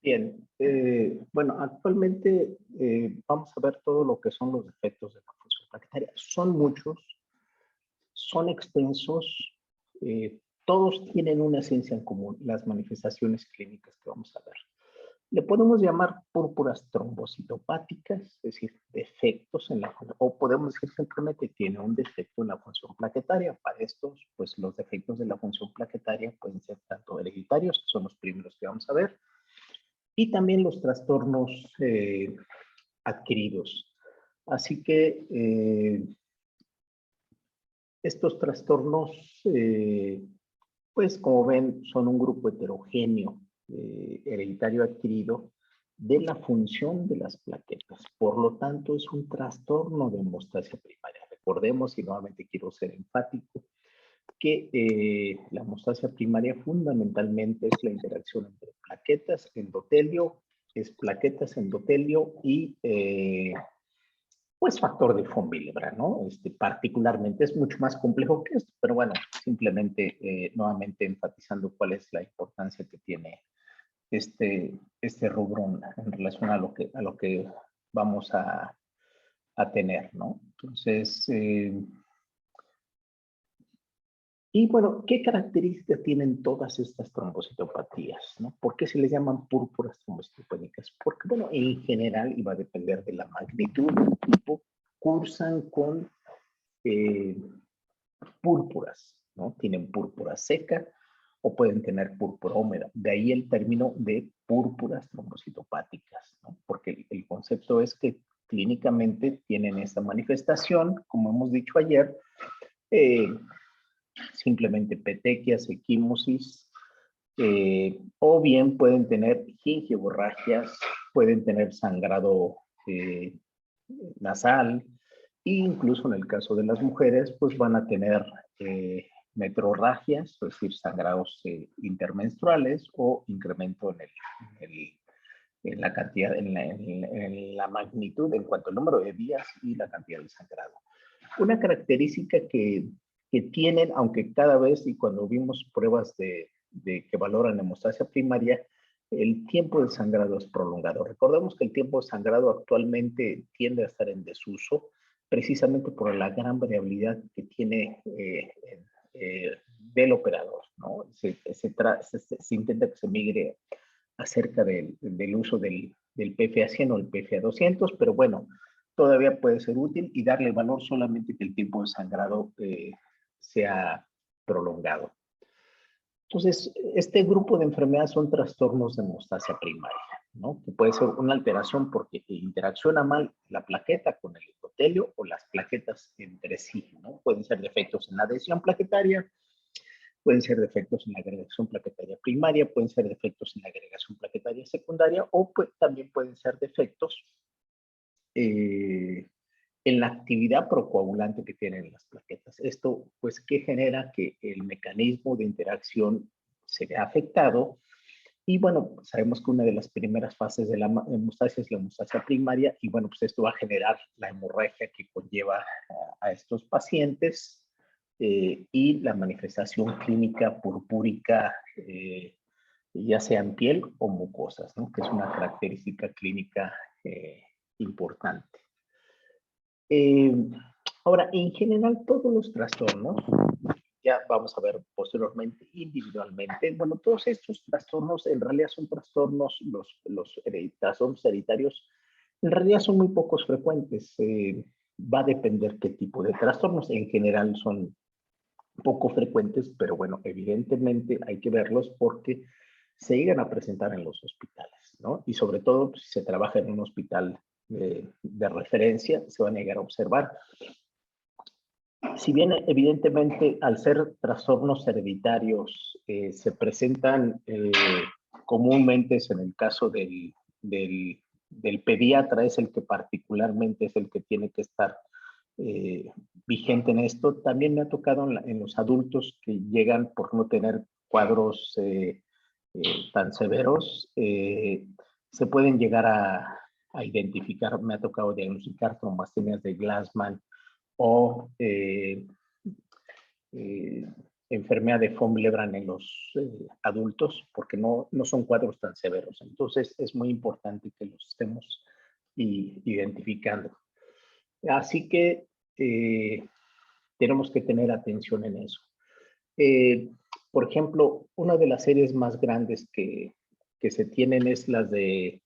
Bien, bueno, actualmente vamos a ver todo lo que son los defectos de la función plaquetaria. Son muchos, son extensos, todos tienen una esencia en común, las manifestaciones clínicas que vamos a ver. Le podemos llamar púrpuras trombocitopáticas, es decir, defectos en la, o podemos decir simplemente tiene un defecto en la función plaquetaria. Para estos, pues los defectos de la función plaquetaria pueden ser tanto hereditarios, que son los primeros que vamos a ver, y también los trastornos adquiridos. Así que estos trastornos, pues como ven, son un grupo heterogéneo, hereditario adquirido, de la función de las plaquetas. Por lo tanto, es un trastorno de hemostasia primaria. Recordemos, y nuevamente quiero ser enfático, que la hemostasia primaria fundamentalmente es la interacción entre plaquetas, endotelio, y pues factor de von Willebrand, ¿no? Particularmente es mucho más complejo que esto, pero bueno, simplemente nuevamente enfatizando cuál es la importancia que tiene este rubro en relación a lo que vamos a tener, ¿no? Entonces, y bueno, ¿qué características tienen todas estas trombocitopatías? ¿No? ¿Por qué se les llaman púrpuras trombocitopénicas? Porque, bueno, en general, y va a depender de la magnitud del tipo, cursan con eh, púrpuras, ¿no? Tienen púrpura seca o pueden tener púrpura húmeda. De ahí el término de púrpuras trombocitopáticas, ¿no? Porque el concepto es que clínicamente tienen esta manifestación, como hemos dicho ayer, simplemente petequias, equimosis, o bien pueden tener gingivorragias, pueden tener sangrado nasal, e incluso en el caso de las mujeres, pues van a tener metrorragias, es decir, sangrados intermenstruales o incremento en la cantidad, en la magnitud en cuanto al número de días y la cantidad de sangrado. Una característica que tienen, aunque cada vez, y cuando vimos pruebas de que valoran hemostasia primaria, el tiempo de sangrado es prolongado. Recordemos que el tiempo de sangrado actualmente tiende a estar en desuso, precisamente por la gran variabilidad que tiene del operador, ¿no? Se intenta que se migre acerca del uso del PFA100 o el PFA200, pero bueno, todavía puede ser útil y darle valor solamente que el tiempo de sangrado sea prolongado. Entonces, este grupo de enfermedades son trastornos de hemostasia primaria, ¿no? Que puede ser una alteración porque interacciona mal la plaqueta con el endotelio o las plaquetas entre sí, ¿no? Pueden ser defectos en la adhesión plaquetaria, pueden ser defectos en la agregación plaquetaria primaria, pueden ser defectos en la agregación plaquetaria secundaria o también pueden ser defectos en la actividad procoagulante que tienen las plaquetas. Esto, pues, ¿qué genera? Que el mecanismo de interacción se vea afectado. Y bueno, sabemos que una de las primeras fases de la hemostasia es la hemostasia primaria y bueno, pues esto va a generar la hemorragia que conlleva a estos pacientes y la manifestación clínica purpúrica, ya sea en piel o mucosas, ¿no? Que es una característica clínica importante. Eh, Ahora, en general, todos los trastornos, ya vamos a ver posteriormente individualmente, bueno, todos estos trastornos en realidad son trastornos, los trastornos hereditarios, en realidad son muy pocos frecuentes. Va a depender qué tipo de trastornos. En general son poco frecuentes, pero bueno, evidentemente hay que verlos porque se llegan a presentar en los hospitales, ¿no? Y sobre todo, si se trabaja en un hospital de referencia, se van a llegar a observar. Si bien evidentemente al ser trastornos hereditarios se presentan comúnmente, es en el caso del pediatra, es el que particularmente es el que tiene que estar vigente en esto. También me ha tocado en los adultos que llegan por no tener cuadros tan severos, se pueden llegar a identificar, me ha tocado diagnosticar trombastenias de Glassman o enfermedad de von Willebrand en los adultos, porque no son cuadros tan severos. Entonces, es muy importante que los estemos identificando. Así que tenemos que tener atención en eso. Por ejemplo, una de las series más grandes que se tienen es las de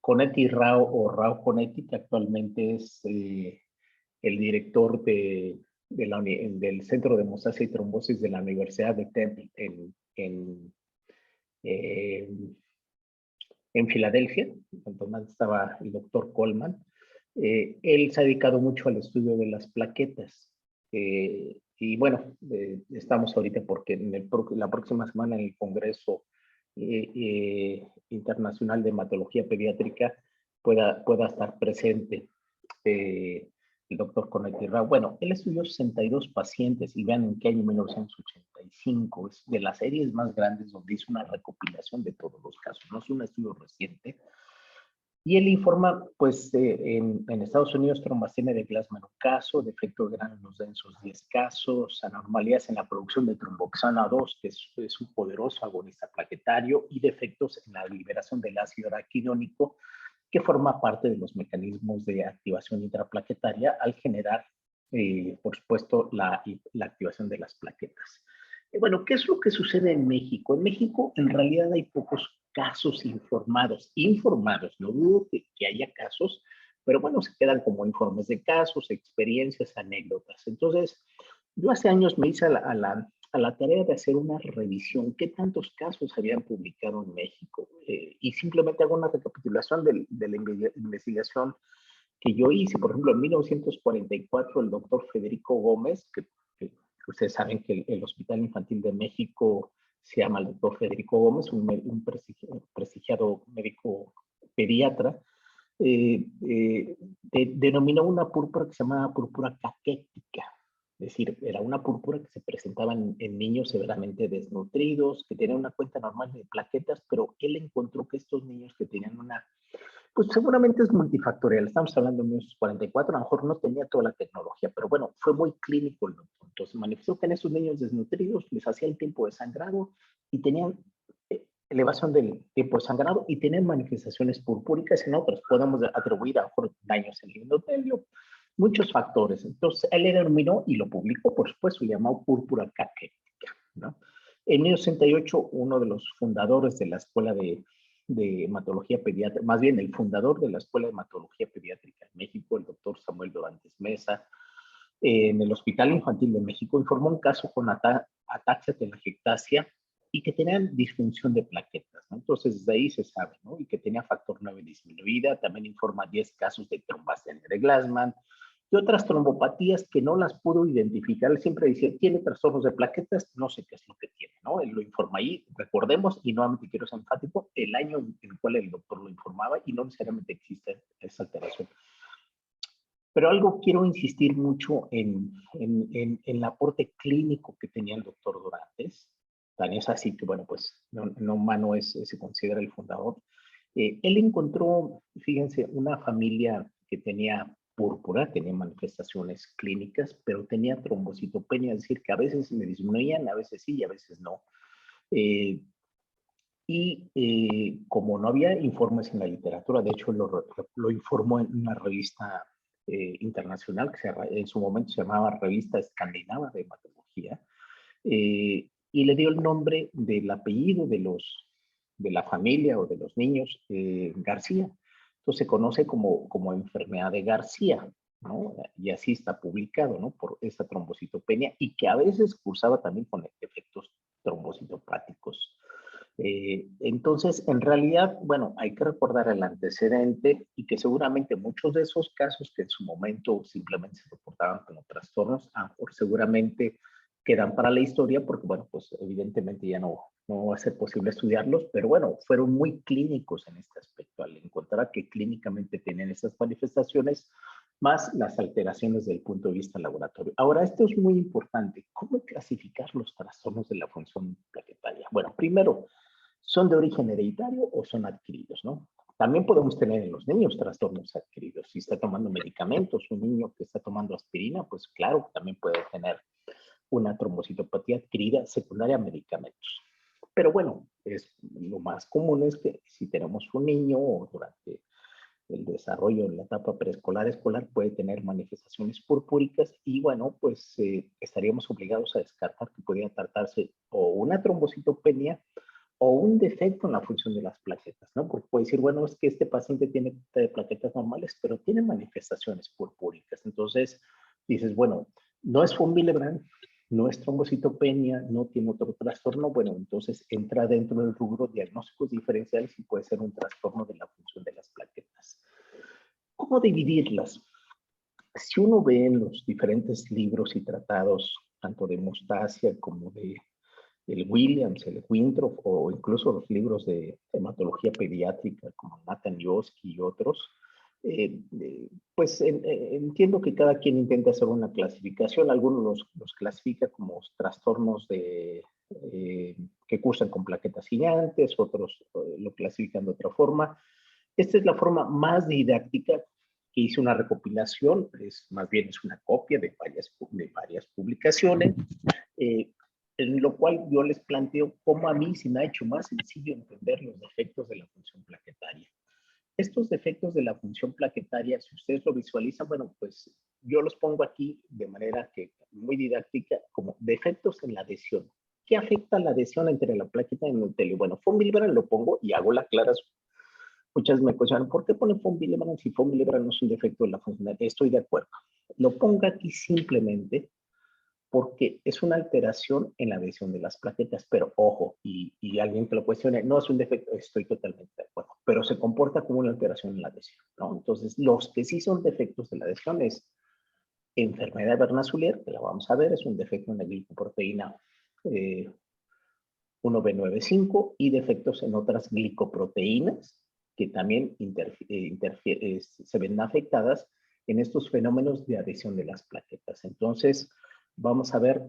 Conetti Rao o Rao Conetti, que actualmente es el director del Centro de Hemostasia y Trombosis de la Universidad de Temple en Filadelfia, donde estaba el doctor Coleman. Él se ha dedicado mucho al estudio de las plaquetas. Y bueno, estamos ahorita porque la próxima semana en el Congreso Internacional de Hematología Pediátrica pueda estar presente el doctor Conetti Rao. Bueno, él estudió 62 pacientes y vean en qué año, 1985, es de las series más grandes donde hizo una recopilación de todos los casos, no es un estudio reciente. Y él informa, pues, en Estados Unidos, trombastenia de Glassman un caso, defecto de gránulos densos 10 casos, anormalidades en la producción de tromboxana 2, que es un poderoso agonista plaquetario, y defectos en la liberación del ácido araquidónico, que forma parte de los mecanismos de activación intraplaquetaria al generar, por supuesto, la activación de las plaquetas. Bueno, ¿qué es lo que sucede en México? En México, en realidad, hay pocos casos informados, no dudo que haya casos, pero bueno, se quedan como informes de casos, experiencias, anécdotas. Entonces, yo hace años me hice a la tarea de hacer una revisión, qué tantos casos habían publicado en México, y simplemente hago una recapitulación de la investigación que yo hice. Por ejemplo, en 1944, el doctor Federico Gómez, que ustedes saben que el Hospital Infantil de México se llama el doctor Federico Gómez, un prestigiado médico pediatra, denominó una púrpura que se llamaba púrpura caquética. Es decir, era una púrpura que se presentaba en niños severamente desnutridos, que tenían una cuenta normal de plaquetas, pero él encontró que estos niños que tenían pues seguramente es multifactorial. Estamos hablando de 1944, a lo mejor no tenía toda la tecnología, pero bueno, fue muy clínico el doctor. Entonces manifestó que en esos niños desnutridos les hacía el tiempo de sangrado y tenían elevación del tiempo de sangrado y tenían manifestaciones purpúricas. En otros podemos atribuir a lo mejor daños en el endotelio, muchos factores. Entonces él le denominó y lo publicó, por supuesto, llamado púrpura caquética, ¿no? En 1968, uno de los fundadores de la Escuela de Hematología Pediátrica, más bien el fundador de la Escuela de Hematología Pediátrica en México, el doctor Samuel Dorantes Mesa, en el Hospital Infantil de México, informó un caso con ataxia telangiectasia y que tenían disfunción de plaquetas, ¿no? Entonces, desde ahí se sabe, ¿no? Y que tenía factor 9 disminuida. También informa 10 casos de trombastenia de Glassman y otras trombopatías que no las pudo identificar. Él siempre decía, tiene trastornos de plaquetas, no sé qué es lo que tiene, ¿no? Él lo informa ahí, recordemos, y nuevamente quiero ser enfático, el año en el cual el doctor lo informaba y no necesariamente existe esa alteración. Pero algo quiero insistir mucho en el aporte clínico que tenía el doctor Dorantes. Tan es así que, bueno, pues no Mano se considera el fundador. Él encontró, fíjense, una familia que tenía púrpura, tenía manifestaciones clínicas, pero tenía trombocitopenia, es decir, que a veces le disminuían, a veces sí y a veces no. Como no había informes en la literatura, de hecho lo informó en una revista internacional que en su momento se llamaba Revista Escandinava de Hematología, y le dio el nombre del apellido de la familia o de los niños, García. Entonces se conoce como enfermedad de García, ¿no? Y así está publicado, ¿no? Por esa trombocitopenia y que a veces cursaba también con efectos trombocitopáticos. Entonces, en realidad, bueno, hay que recordar el antecedente y que seguramente muchos de esos casos que en su momento simplemente se reportaban como trastornos, seguramente quedan para la historia porque, bueno, pues evidentemente ya no va a ser posible estudiarlos, pero bueno, fueron muy clínicos en este aspecto al encontrar que clínicamente tienen esas manifestaciones más las alteraciones desde el punto de vista laboratorio. Ahora, esto es muy importante. ¿Cómo clasificar los trastornos de la función plaquetaria? Bueno, primero, ¿son de origen hereditario o son adquiridos, no? También podemos tener en los niños trastornos adquiridos. Si está tomando medicamentos, un niño que está tomando aspirina, pues claro, también puede tener una trombocitopatía adquirida secundaria a medicamentos. Pero bueno, lo más común es que si tenemos un niño o durante el desarrollo en la etapa preescolar escolar puede tener manifestaciones purpúricas y bueno, pues estaríamos obligados a descartar que podría tratarse o una trombocitopenia o un defecto en la función de las plaquetas, ¿no? Porque puede decir, bueno, es que este paciente tiene plaquetas normales, pero tiene manifestaciones purpúricas. Entonces, dices, bueno, no es von Willebrand, no es trombocitopenia, no tiene otro trastorno, bueno, entonces entra dentro del rubro diagnósticos diferenciales y puede ser un trastorno de la función de las plaquetas. ¿Cómo dividirlas? Si uno ve en los diferentes libros y tratados, tanto de Mostacia como de el Williams, el Winthrop, o incluso los libros de hematología pediátrica como Nathan Yoski y otros, pues entiendo que cada quien intenta hacer una clasificación. Algunos los clasifica como trastornos que cursan con plaquetas gigantes, otros lo clasifican de otra forma. Esta es la forma más didáctica que hice una recopilación, más bien es una copia de varias publicaciones, en lo cual yo les planteo cómo a mí se me ha hecho más sencillo entender los defectos de la función plaquetaria. Estos defectos de la función plaquetaria, si ustedes lo visualizan, bueno, pues yo los pongo aquí de manera que muy didáctica como defectos en la adhesión. ¿Qué afecta la adhesión entre la plaqueta y el endotelio? Bueno, von Willebrand lo pongo y hago la aclaración. Muchas me cuestionan, ¿por qué pone von Willebrand si von Willebrand no es un defecto de la función? Estoy de acuerdo. Lo pongo aquí simplemente porque es una alteración en la adhesión de las plaquetas, pero ojo, y alguien que lo cuestione, no es un defecto, estoy totalmente de acuerdo, pero se comporta como una alteración en la adhesión, ¿no? Entonces, los que sí son defectos de la adhesión es enfermedad vernasulier, que la vamos a ver, es un defecto en la glicoproteína 1B95 y defectos en otras glicoproteínas que también se ven afectadas en estos fenómenos de adhesión de las plaquetas. Entonces, vamos a ver,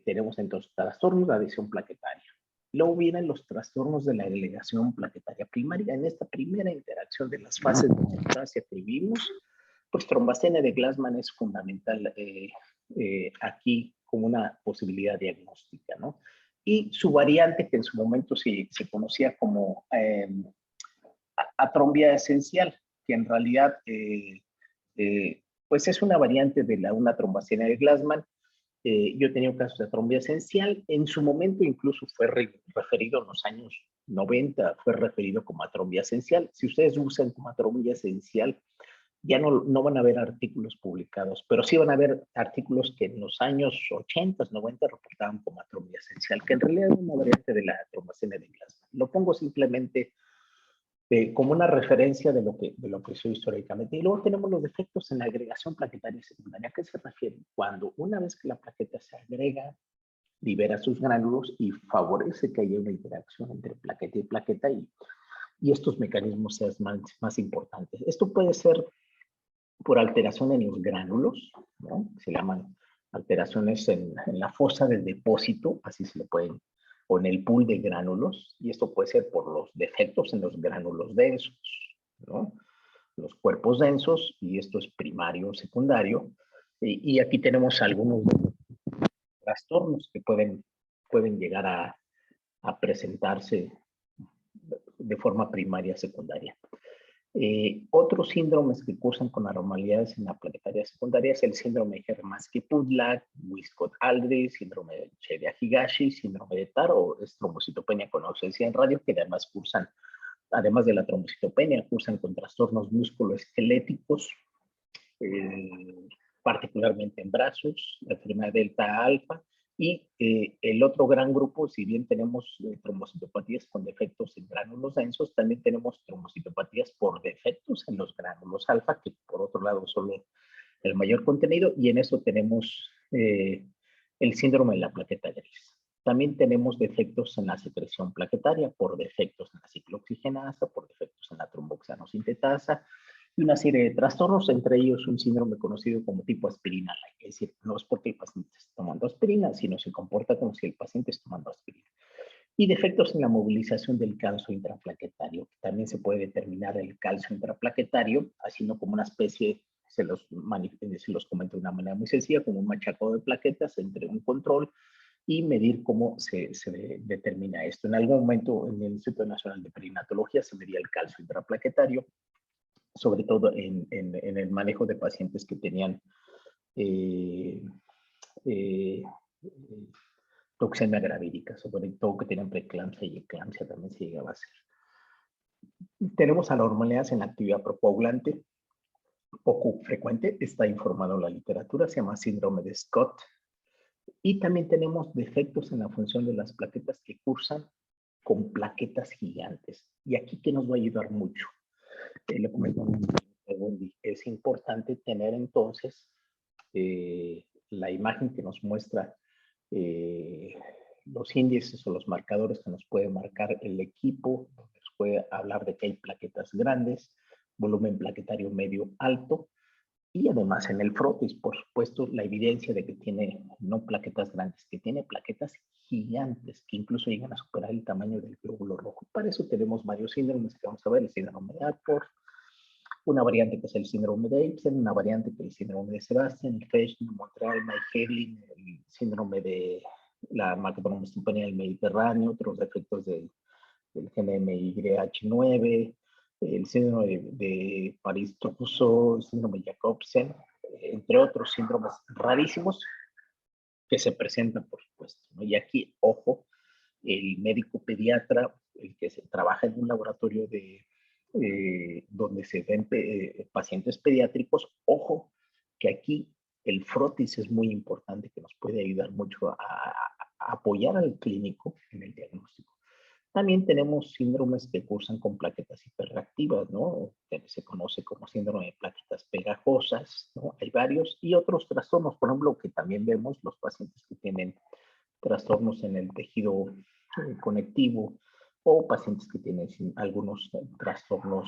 tenemos entonces trastornos de adhesión plaquetaria. Luego vienen los trastornos de la agregación plaquetaria primaria. En esta primera interacción de las fases de Mostacia que vimos, pues trombastenia de Glassman es fundamental aquí como una posibilidad diagnóstica, ¿no? Y su variante, que en su momento se conocía como atrombia esencial, que en realidad pues es una variante de una trombastenia de Glassman. Yo he tenido casos de atrombia esencial. En su momento incluso fue referido en los años 90, fue referido como atrombia esencial. Si ustedes usan como atrombia esencial, ya no van a ver artículos publicados, pero sí van a ver artículos que en los años 80, 90 reportaban como atrombia esencial, que en realidad es una variante de la trombastenia de Glassman. Lo pongo simplemente como una referencia de lo que soy históricamente. Y luego tenemos los defectos en la agregación plaquetaria secundaria. ¿A qué se refiere? Cuando una vez que la plaqueta se agrega, libera sus gránulos y favorece que haya una interacción entre plaqueta y plaqueta y estos mecanismos sean más importantes. Esto puede ser por alteración en los gránulos, ¿no? Se llaman alteraciones en la fosa del depósito, así se le pueden, o en el pool de gránulos, y esto puede ser por los defectos en los gránulos densos, ¿no? Los cuerpos densos, y esto es primario o secundario, y aquí tenemos algunos trastornos que pueden llegar a presentarse de forma primaria secundaria. Otros síndromes que cursan con anormalidades en la plaquetaria secundaria es el síndrome de Hermansky-Pudlak, Wiskott-Aldrich, síndrome de Chedia-Higashi, síndrome de TAR o es trombocitopenia con ausencia en radio, que además cursan, además de la trombocitopenia, cursan con trastornos musculoesqueléticos, particularmente en brazos, la enfermedad delta alfa, y el otro gran grupo, si bien tenemos trombocitopatías con defectos en gránulos densos, también tenemos trombocitopatías por defectos en los gránulos alfa, que por otro lado son el mayor contenido, y en eso tenemos el síndrome de la plaqueta gris. También tenemos defectos en la secreción plaquetaria por defectos en la ciclooxigenasa, por defectos en la tromboxanosintetasa, y una serie de trastornos, entre ellos un síndrome conocido como tipo aspirina like. Es decir, no es porque el paciente esté tomando aspirina, sino se comporta como si el paciente esté tomando aspirina. Y defectos en la movilización del calcio intraplaquetario. También se puede determinar el calcio intraplaquetario haciendo como una especie se los comento de una manera muy sencilla, como un machacado de plaquetas entre un control y medir cómo se determina esto. En algún momento en el Instituto Nacional de Perinatología se medía el calcio intraplaquetario, sobre todo en el manejo de pacientes que tenían eh, eh, toxemia gravídica, sobre todo que tenían preeclampsia y eclampsia también se llegaba a hacer. Tenemos anormalidades en la actividad procoagulante, poco frecuente, está informado en la literatura, se llama síndrome de Scott. Y también tenemos defectos en la función de las plaquetas que cursan con plaquetas gigantes. Y aquí que nos va a ayudar mucho. Le comento es importante tener entonces la imagen que nos muestra los índices o los marcadores que nos puede marcar el equipo, donde nos puede hablar de que hay plaquetas grandes, volumen plaquetario medio alto, y además en el frotis, por supuesto, la evidencia de que tiene no plaquetas grandes, que tiene plaquetas gigantes, que incluso llegan a superar el tamaño del glóbulo rojo. Para eso tenemos varios síndromes que vamos a ver, el síndrome de Alport, una variante que es el síndrome de Ibsen, una variante que es el síndrome de Sebastian, el Fechner, Montreal, Meijerlin, el síndrome de la macrotomostopenia del Mediterráneo, otros defectos del GNMYH9, el síndrome de París-Trousseau, el síndrome de Jacobsen, entre otros síndromes rarísimos que se presentan, por supuesto, ¿no? Y aquí, ojo, el médico pediatra, el que se trabaja en un laboratorio donde se ven pacientes pediátricos, ojo, que aquí el frotis es muy importante, que nos puede ayudar mucho a apoyar al clínico en el diagnóstico. También tenemos síndromes que cursan con plaquetas hiperreactivas, ¿no? Que se conoce como síndrome de plaquetas pegajosas, ¿no? Hay varios y otros trastornos, por ejemplo, que también vemos los pacientes que tienen trastornos en el tejido conectivo o pacientes que tienen algunos trastornos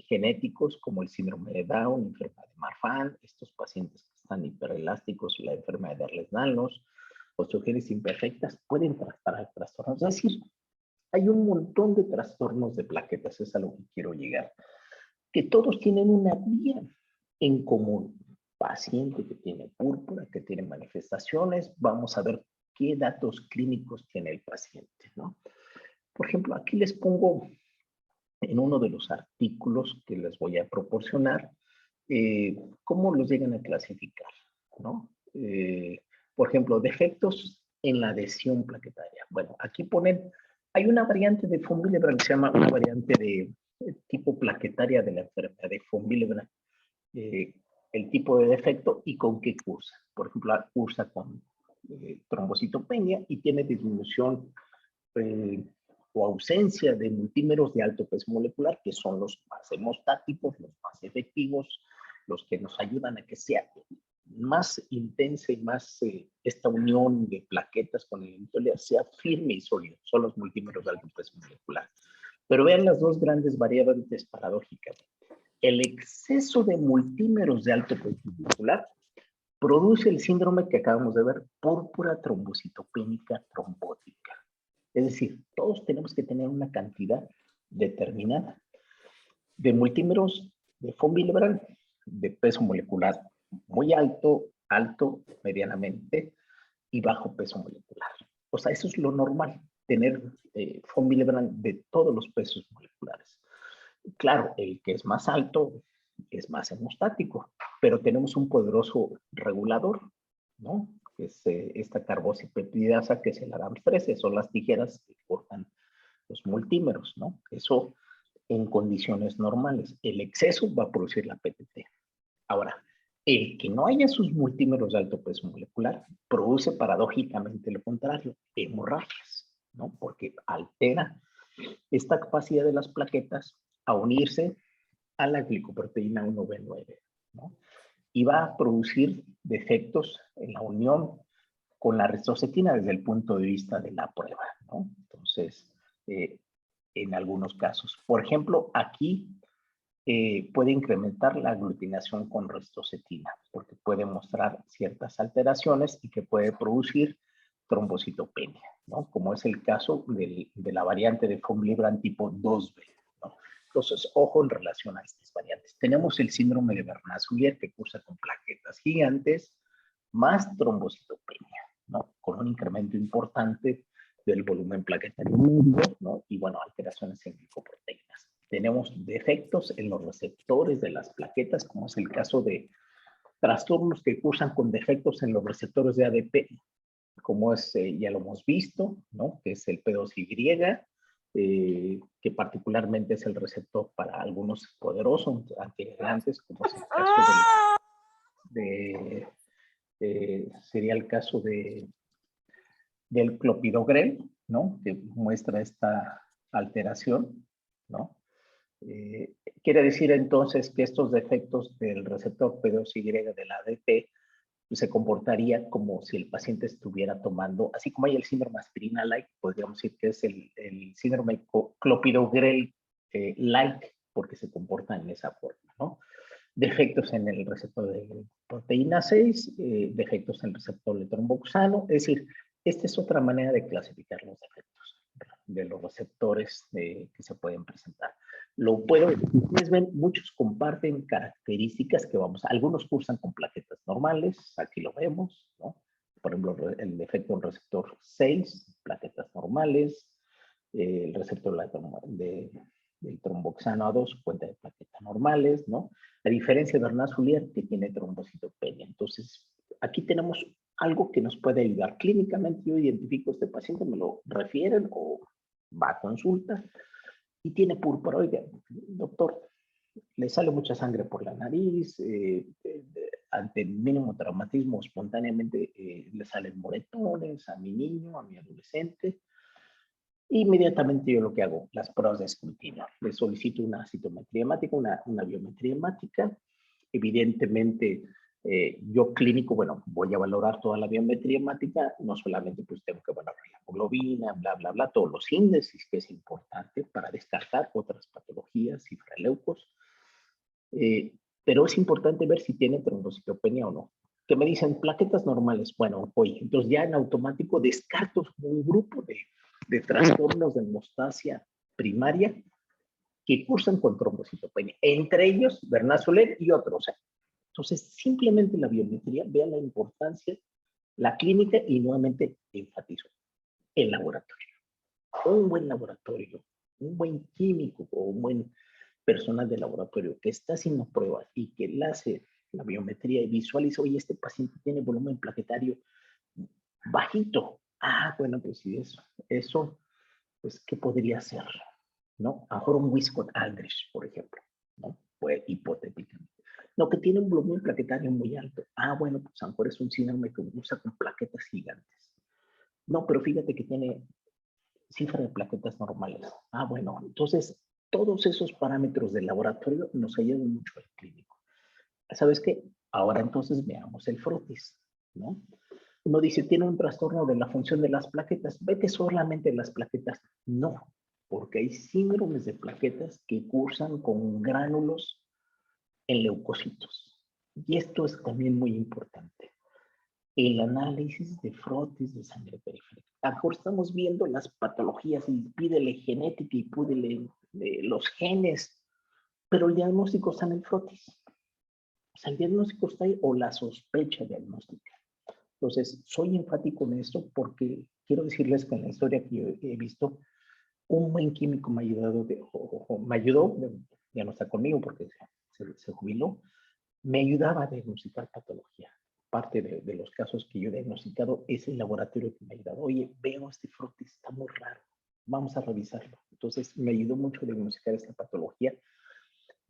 genéticos como el síndrome de Down, enfermedad de Marfan, estos pacientes que están hiperelásticos, la enfermedad de Ehlers-Danlos, osteogénesis imperfectas, pueden tratar trastornos. Es decir, hay un montón de trastornos de plaquetas, es a lo que quiero llegar, que todos tienen una vía en común. Paciente que tiene púrpura, que tiene manifestaciones, vamos a ver qué datos clínicos tiene el paciente, ¿no? Por ejemplo, aquí les pongo en uno de los artículos que les voy a proporcionar cómo los llegan a clasificar, ¿no? Por ejemplo, defectos en la adhesión plaquetaria. Bueno, aquí ponen, hay una variante de von Willebrand que se llama una variante de tipo plaquetaria de la enfermedad de von Willebrand. El tipo de defecto y con qué cursa. Por ejemplo, cursa con trombocitopenia y tiene disminución o ausencia de multímeros de alto peso molecular, que son los más hemostáticos, los más efectivos, los que nos ayudan a que sea más intensa y más esta unión de plaquetas con el endotelio sea firme y sólido. Son los multímeros de alto peso molecular. Pero vean las dos grandes variantes paradójicas. El exceso de multímeros de alto peso molecular produce el síndrome que acabamos de ver, púrpura trombocitopénica trombótica. Es decir, todos tenemos que tener una cantidad determinada de multímeros de von Willebrand de peso molecular muy alto, alto, medianamente y bajo peso molecular. O sea, eso es lo normal, tener von Willebrand de todos los pesos moleculares. Claro, el que es más alto es más hemostático, pero tenemos un poderoso regulador, ¿no? Que es esta carboxipeptidasa que es el ADAMS13, son las tijeras que cortan los multímeros, ¿no? Eso en condiciones normales. El exceso va a producir la PTT. Ahora, el que no haya sus multímeros de alto peso molecular produce paradójicamente lo contrario, hemorragias, ¿no? Porque altera esta capacidad de las plaquetas a unirse a la glicoproteína 1B9, ¿no? Y va a producir defectos en la unión con la ristocetina desde el punto de vista de la prueba, ¿no? Entonces, en algunos casos. Por ejemplo, aquí puede incrementar la aglutinación con ristocetina, porque puede mostrar ciertas alteraciones y que puede producir trombocitopenia, ¿no? Como es el caso de la variante de von Willebrand tipo 2B, ¿no? Entonces, ojo en relación a estas variantes. Tenemos el síndrome de Bernard-Soulier que cursa con plaquetas gigantes, más trombocitopenia, ¿no? Con un incremento importante del volumen plaquetario medio, ¿no? Y bueno, alteraciones en glicoproteínas. Tenemos defectos en los receptores de las plaquetas, como es el caso de trastornos que cursan con defectos en los receptores de ADP, como es, ya lo hemos visto, ¿no? Que es el P2Y, que particularmente es el receptor para algunos poderosos antiagregantes, como es el caso sería el caso del clopidogrel, ¿no? Que muestra esta alteración, ¿no? Quiere decir entonces que estos defectos del receptor P2Y del ADP se comportaría como si el paciente estuviera tomando, así como hay el síndrome aspirina-like, podríamos decir que es el síndrome clopidogrel-like, porque se comporta en esa forma, ¿no? Defectos en el receptor de proteína 6, defectos en el receptor de tromboxano, es decir, esta es otra manera de clasificar los defectos de los receptores que se pueden presentar. Ustedes ven, muchos comparten características que algunos cursan con plaquetas normales, aquí lo vemos, ¿no? Por ejemplo, el defecto del receptor 6, plaquetas normales, el receptor del tromboxano A2 cuenta de plaquetas normales, ¿no? La diferencia de Bernard-Soulier que tiene trombocitopenia. Entonces, aquí tenemos algo que nos puede ayudar. Clínicamente yo identifico a este paciente, me lo refieren o va a consulta y tiene púrpura. Oiga, doctor, le sale mucha sangre por la nariz, ante el mínimo traumatismo espontáneamente le salen moretones a mi niño, a mi adolescente. Inmediatamente yo lo que hago, las pruebas de escrutinio. Le solicito una citometría hemática, una biometría hemática. Evidentemente, yo clínico, bueno, voy a valorar toda la biometría hemática, no solamente pues tengo que valorar la hemoglobina, bla, bla, bla, todos los índices, que es importante para descartar otras patologías, cifraleucos. Pero es importante ver si tiene trombocitopenia o no. Que me dicen plaquetas normales, bueno, oye, entonces ya en automático descarto un grupo de trastornos de hemostasia primaria que cursan con trombocitopenia, entre ellos Bernard-Soulier y otros. Entonces, simplemente la biometría, vean la importancia, la clínica, y nuevamente enfatizo, el laboratorio. Un buen laboratorio, un buen químico o un buen personal de laboratorio que está haciendo pruebas y que le hace la biometría y visualiza, oye, este paciente tiene volumen plaquetario bajito. Ah, bueno, pues sí, eso, pues, ¿qué podría ser? ¿No? A mejor un Wiskott-Aldrich, por ejemplo, ¿no? Pues, hipotéticamente. No, que tiene un volumen plaquetario muy alto. Ah, bueno, pues a lo mejor es un síndrome que usa con plaquetas gigantes. No, pero fíjate que tiene cifra de plaquetas normales. Ah, bueno, entonces todos esos parámetros del laboratorio nos ayudan mucho al clínico. ¿Sabes qué? Ahora entonces veamos el frotis, ¿no? Uno dice, tiene un trastorno de la función de las plaquetas. Vete solamente las plaquetas. No, porque hay síndromes de plaquetas que cursan con gránulos en leucocitos. Y esto es también muy importante. El análisis de frotis de sangre periférica. A lo mejor estamos viendo las patologías y pídele genética y pídele los genes, pero el diagnóstico está en el frotis. O sea, el diagnóstico está ahí o la sospecha diagnóstica. Entonces, soy enfático en esto porque quiero decirles que en la historia que yo he visto, un buen químico me ha ayudado, me ayudó, ya no está conmigo porque se jubiló, me ayudaba a diagnosticar patología. Parte de los casos que yo he diagnosticado es el laboratorio que me ha ayudado. Oye, veo este frotis, está muy raro, vamos a revisarlo. Entonces, me ayudó mucho a diagnosticar esta patología.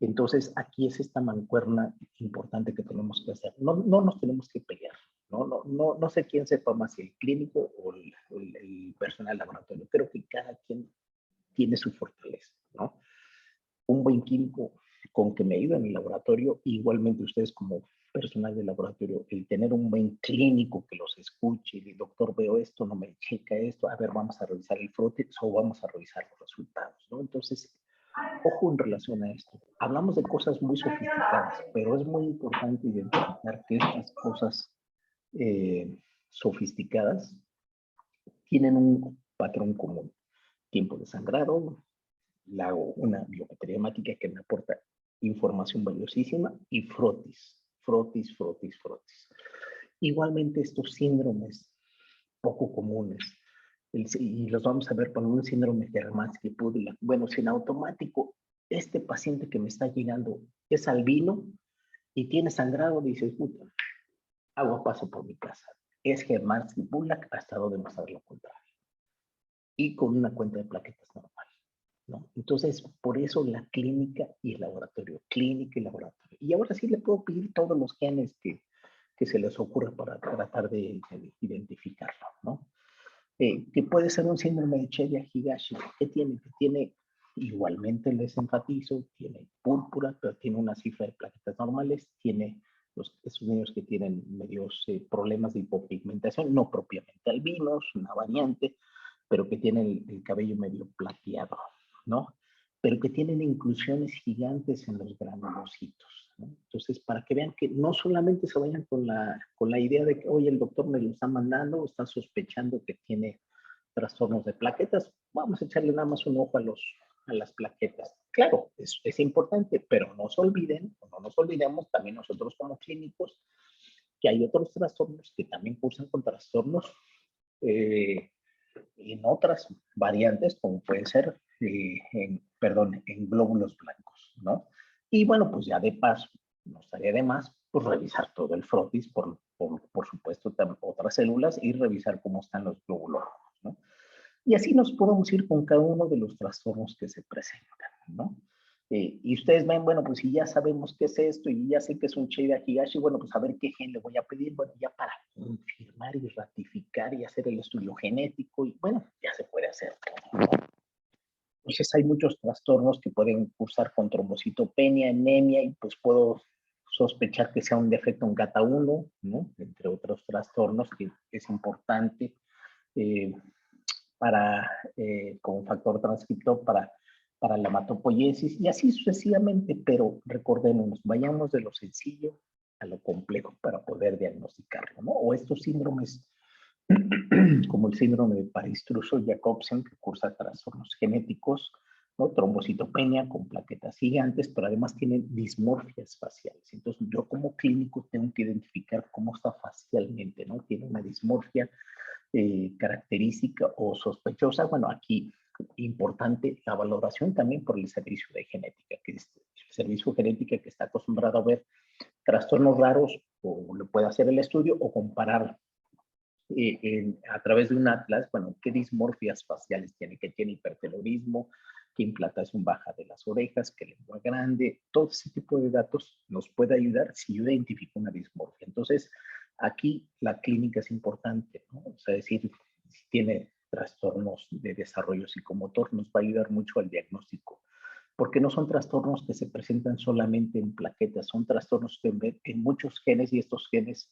Entonces, aquí es esta mancuerna importante que tenemos que hacer. No nos tenemos que pelear. No sé quién sepa más, si el clínico o el personal laboratorio. Creo que cada quien tiene su fortaleza, ¿no? Un buen químico con que me ayude en el laboratorio, igualmente ustedes como personal de laboratorio, el tener un buen clínico que los escuche, el doctor, veo esto, no me checa esto, a ver, vamos a revisar el frotis o vamos a revisar los resultados, ¿no? Entonces, ojo en relación a esto. Hablamos de cosas muy sofisticadas, pero es muy importante identificar que estas cosas sofisticadas tienen un patrón común. Tiempo de sangrado, le hago una biometría hemática que me aporta información valiosísima y frotis, frotis, frotis, frotis. Igualmente estos síndromes poco comunes, y los vamos a ver con un síndrome Hermansky-Pudlak. Bueno, si en automático este paciente que me está llegando es albino y tiene sangrado, dices, puta, agua paso por mi casa. Es Hermansky-Pudlak, ha estado demostrado lo contrario. Y con una cuenta de plaquetas normal, ¿no? Entonces, por eso la clínica y el laboratorio, clínica y laboratorio. Y ahora sí le puedo pedir todos los genes que se les ocurra para tratar de identificarlo, ¿no? Que puede ser un síndrome de Chedia-Higashi. ¿Qué tiene? Que tiene, igualmente les enfatizo, tiene púrpura, pero tiene una cifra de plaquetas normales, tiene esos niños que tienen medios problemas de hipopigmentación, no propiamente albinos, una variante, pero que tienen el cabello medio plateado, ¿no? Pero que tienen inclusiones gigantes en los granulocitos, ¿no? Entonces, para que vean que no solamente se vayan con la idea de que, oye, el doctor me lo está mandando, o está sospechando que tiene trastornos de plaquetas, vamos a echarle nada más un ojo a las plaquetas. Claro, es importante, pero no se olviden, o no nos olvidemos también nosotros como clínicos, que hay otros trastornos que también cursan con trastornos en otras variantes, como puede ser, en glóbulos blancos, ¿no? Y bueno, pues ya de paso, no estaría de más, pues revisar todo el frotis, por supuesto, otras células y revisar cómo están los glóbulos rojos, ¿no? Y así nos podemos ir con cada uno de los trastornos que se presentan, ¿no? Y ustedes ven, bueno, pues si ya sabemos qué es esto y ya sé que es un Cheida-Higashi, bueno, pues a ver qué gen le voy a pedir, bueno, ya para confirmar y ratificar y hacer el estudio genético, y bueno, ya se puede hacer todo, ¿no? Entonces hay muchos trastornos que pueden cursar con trombocitopenia, anemia, y pues puedo sospechar que sea un defecto en GATA1, ¿no? Entre otros trastornos que es importante eh, para, como factor transcriptor para la hematopoiesis, y así sucesivamente, pero recordemos, vayamos de lo sencillo a lo complejo para poder diagnosticarlo, ¿no? O estos síndromes como el síndrome de París-Trussell-Jacobsen, que cursa trastornos genéticos, ¿no? Trombocitopenia con plaquetas gigantes, pero además tienen dismorfias faciales. Entonces, yo como clínico tengo que identificar cómo está facialmente, ¿no? Tiene una dismorfia característica o sospechosa. Bueno, aquí importante la valoración también por el servicio de genética, que es el servicio de genética que está acostumbrado a ver trastornos raros, o lo puede hacer el estudio o comparar a través de un atlas, bueno, qué dismorfias faciales tiene, que tiene hipertelorismo, qué implantación baja de las orejas, qué lengua grande, todo ese tipo de datos nos puede ayudar si yo identifico una dismorfia. Entonces, aquí la clínica es importante, ¿no? O sea, decir, si tiene trastornos de desarrollo psicomotor, nos va a ayudar mucho al diagnóstico, porque no son trastornos que se presentan solamente en plaquetas, son trastornos que en muchos genes, y estos genes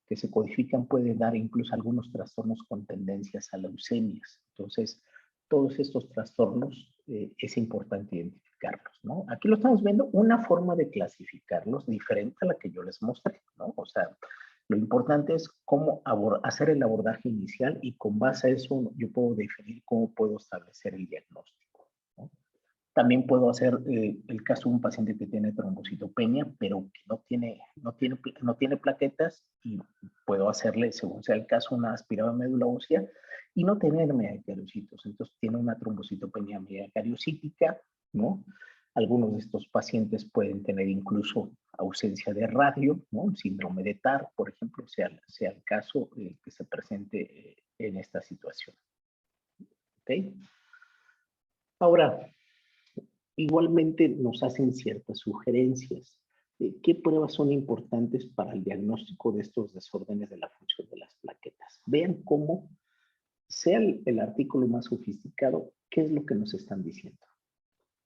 que se codifican pueden dar incluso algunos trastornos con tendencias a leucemias. Entonces, todos estos trastornos es importante identificarlos, ¿no? Aquí lo estamos viendo, una forma de clasificarlos diferente a la que yo les mostré, ¿no? O sea, lo importante es cómo hacer el abordaje inicial, y con base a eso yo puedo definir cómo puedo establecer el diagnóstico, ¿no? También puedo hacer el caso de un paciente que tiene trombocitopenia, pero que no tiene plaquetas, y puedo hacerle, según sea el caso, una aspirada de médula ósea y no tener megacariocitos. Entonces tiene una trombocitopenia megacariocítica, ¿no? Algunos de estos pacientes pueden tener incluso ausencia de radio, ¿no? Un síndrome de TAR, por ejemplo, sea el caso que se presente en esta situación. ¿Ok? Ahora, igualmente nos hacen ciertas sugerencias. ¿Qué pruebas son importantes para el diagnóstico de estos desórdenes de la función de las plaquetas? Vean cómo, sea el artículo más sofisticado, ¿qué es lo que nos están diciendo?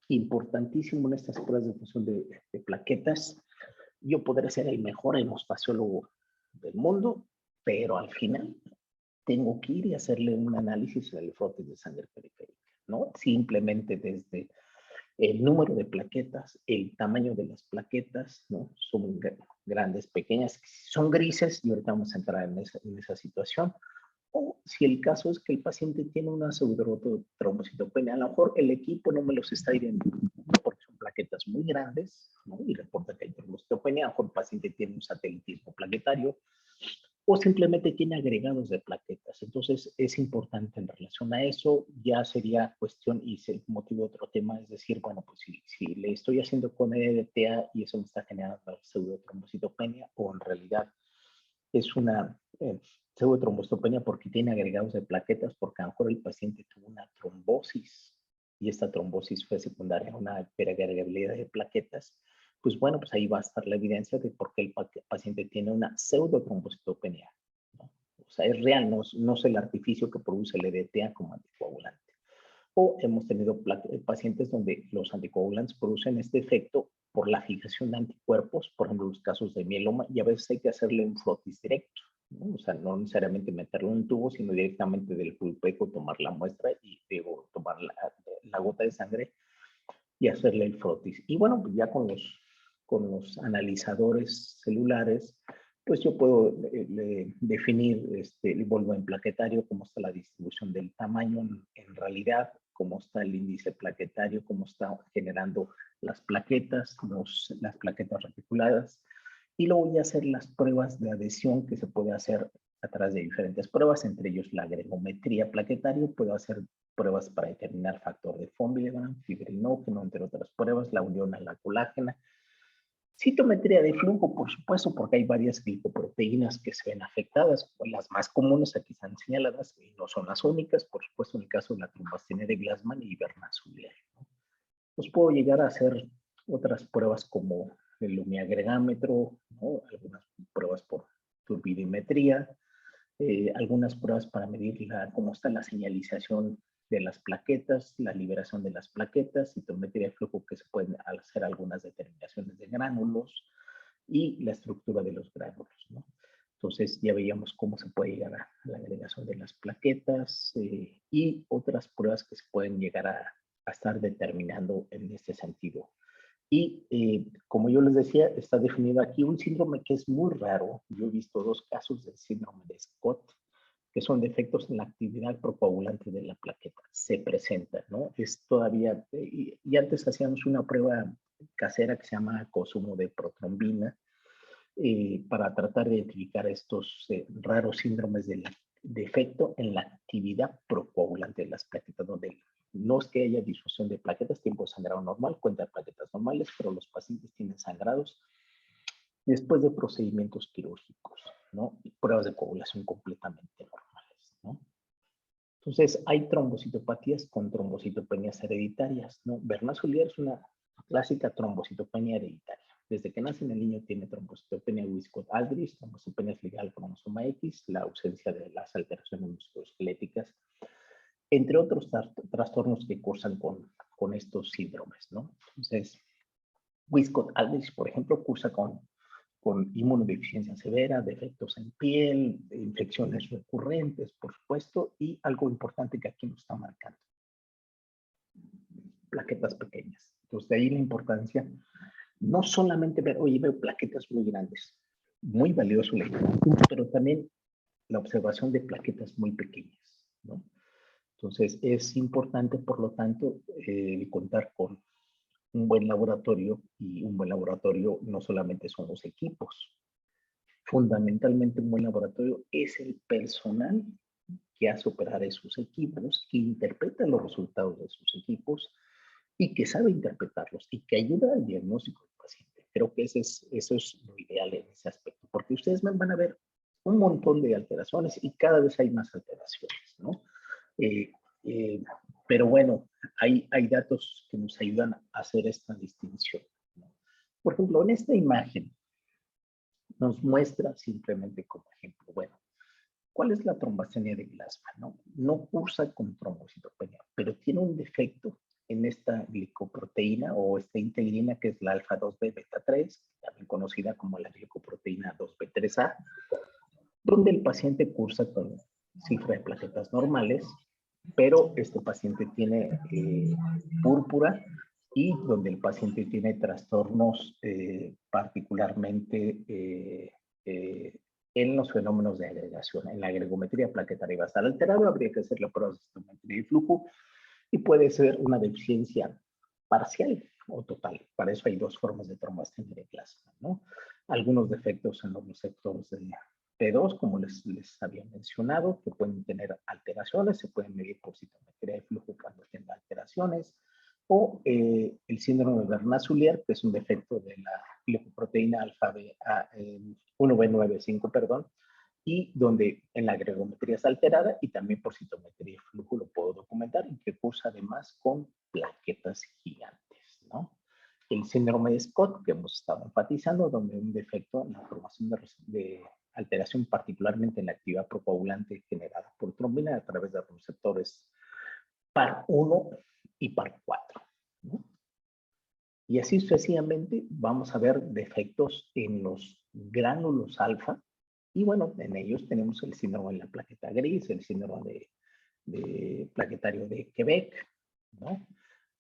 Importantísimo en estas pruebas de función de plaquetas. Yo podré ser el mejor hemostasiólogo del mundo, pero al final tengo que ir y hacerle un análisis del frotis de sangre periférica, ¿no? Simplemente desde el número de plaquetas, el tamaño de las plaquetas, ¿no? Son grandes, pequeñas, son grises, y ahorita vamos a entrar en esa situación. O si el caso es que el paciente tiene una pseudotrombocitopenia, a lo mejor el equipo no me los está identificando porque son plaquetas muy grandes, ¿no? Y reporta que hay trombocitopenia, a lo mejor el paciente tiene un satelitismo plaquetario, o simplemente tiene agregados de plaquetas. Entonces, es importante en relación a eso, ya sería cuestión, y se motiva otro tema, es decir, bueno, pues si le estoy haciendo con EDTA y eso me está generando pseudotrombocitopenia, o en realidad es una pseudotrombocitopenia porque tiene agregados de plaquetas, porque a lo mejor el paciente tuvo una trombosis y esta trombosis fue secundaria a una hiperagregabilidad de plaquetas, pues bueno, pues ahí va a estar la evidencia de por qué el paciente tiene una pseudotrombocitopenia, ¿no? O sea, es real, no es el artificio que produce el EDTA como anticoagulante. O hemos tenido pacientes donde los anticoagulantes producen este efecto por la fijación de anticuerpos, por ejemplo, los casos de mieloma, y a veces hay que hacerle un frotis directo, ¿no? O sea, no necesariamente meterlo en un tubo, sino directamente del pulpeco tomar la muestra y luego tomar la gota de sangre y hacerle el frotis. Y bueno, pues ya con los analizadores celulares, pues yo puedo definir el volumen plaquetario, cómo está la distribución del tamaño en realidad, cómo está el índice plaquetario, cómo está generando las plaquetas, las plaquetas reticuladas. Y luego voy a hacer las pruebas de adhesión que se puede hacer a través de diferentes pruebas, entre ellos la gregometría plaquetaria. Puedo hacer pruebas para determinar factor de von Willebrand, fibrinógeno, entre otras pruebas, la unión a la colágena. Citometría de flujo, por supuesto, porque hay varias glicoproteínas que se ven afectadas. Las más comunes aquí están señaladas y no son las únicas, por supuesto, en el caso de la trombastenia de Glassman y Bernard-Soulier, ¿no? Pues puedo llegar a hacer otras pruebas como el lumiagregámetro, ¿no? Algunas pruebas por turbidimetría, algunas pruebas para medir cómo está la señalización de las plaquetas, la liberación de las plaquetas, citometría de flujo que se pueden hacer algunas determinaciones de gránulos y la estructura de los gránulos, ¿no? Entonces ya veíamos cómo se puede llegar a la agregación de las plaquetas y otras pruebas que se pueden llegar a estar determinando en este sentido. Y como yo les decía, está definido aquí un síndrome que es muy raro. Yo he visto 2 casos del síndrome de Scott, que son defectos en la actividad procoagulante de la plaqueta. Se presenta, ¿no? Es todavía, y antes hacíamos una prueba casera que se llama consumo de protrombina para tratar de identificar estos raros síndromes de defecto en la actividad procoagulante de las plaquetas, donde no es que haya disfunción de plaquetas, tiempo de sangrado normal, cuenta de plaquetas normales, pero los pacientes tienen sangrados después de procedimientos quirúrgicos, ¿no? Y pruebas de coagulación completamente normales, ¿no? Entonces, hay trombocitopatías con trombocitopenias hereditarias, ¿no? Bernard-Soulier es una clásica trombocitopenia hereditaria. Desde que nace el niño tiene trombocitopenia Wiskott-Aldrich, trombocitopenia ligal cromosoma X, la ausencia de las alteraciones musculoesqueléticas, entre otros trastornos que cursan con estos síndromes, ¿no? Entonces, Wiskott-Aldrich, por ejemplo, cursa con inmunodeficiencia severa, defectos en piel, infecciones recurrentes, por supuesto, y algo importante que aquí nos está marcando, plaquetas pequeñas. Entonces, de ahí la importancia, no solamente ver, oye, veo plaquetas muy grandes, muy valioso la información, pero también la observación de plaquetas muy pequeñas, ¿no? Entonces, es importante, por lo tanto, contar con un buen laboratorio, y un buen laboratorio no solamente son los equipos. Fundamentalmente un buen laboratorio es el personal que hace operar esos equipos, que interpreta los resultados de sus equipos y que sabe interpretarlos y que ayuda al diagnóstico del paciente. Creo que eso es lo ideal en ese aspecto, porque ustedes van a ver un montón de alteraciones y cada vez hay más alteraciones, ¿no? Eh, eh, pero bueno, hay datos que nos ayudan a hacer esta distinción, ¿no? Por ejemplo, en esta imagen nos muestra simplemente como ejemplo, bueno, ¿cuál es la trombastenia de Glassman? No cursa con trombocitopenia, pero tiene un defecto en esta glicoproteína o esta integrina que es la alfa-2b beta-3, también conocida como la glicoproteína 2b3a, donde el paciente cursa con cifra de plaquetas normales, pero este paciente tiene púrpura y donde el paciente tiene trastornos particularmente en los fenómenos de agregación. En la agregometría plaquetaria basal alterada habría que hacer la prueba de citometría y flujo y puede ser una deficiencia parcial o total. Para eso hay dos formas de trombostenia clásica, ¿no? Algunos defectos en los receptores de P2, como les había mencionado, que pueden tener alteraciones, se pueden medir por citometría de flujo cuando tenga alteraciones, o el síndrome de Bernard-Soulier, que es un defecto de la glicoproteína alfa 1B95, perdón, y donde en la agregometría es alterada y también por citometría de flujo lo puedo documentar y que cursa además con plaquetas gigantes, ¿no? El síndrome de Scott, que hemos estado enfatizando, donde hay un defecto en la formación de alteración, particularmente en la actividad procoagulante generada por trombina a través de los receptores PAR1 y PAR4, ¿no? Y así sucesivamente vamos a ver defectos en los gránulos alfa. Y bueno, en ellos tenemos el síndrome de la plaqueta gris, el síndrome de plaquetario de Quebec, ¿no?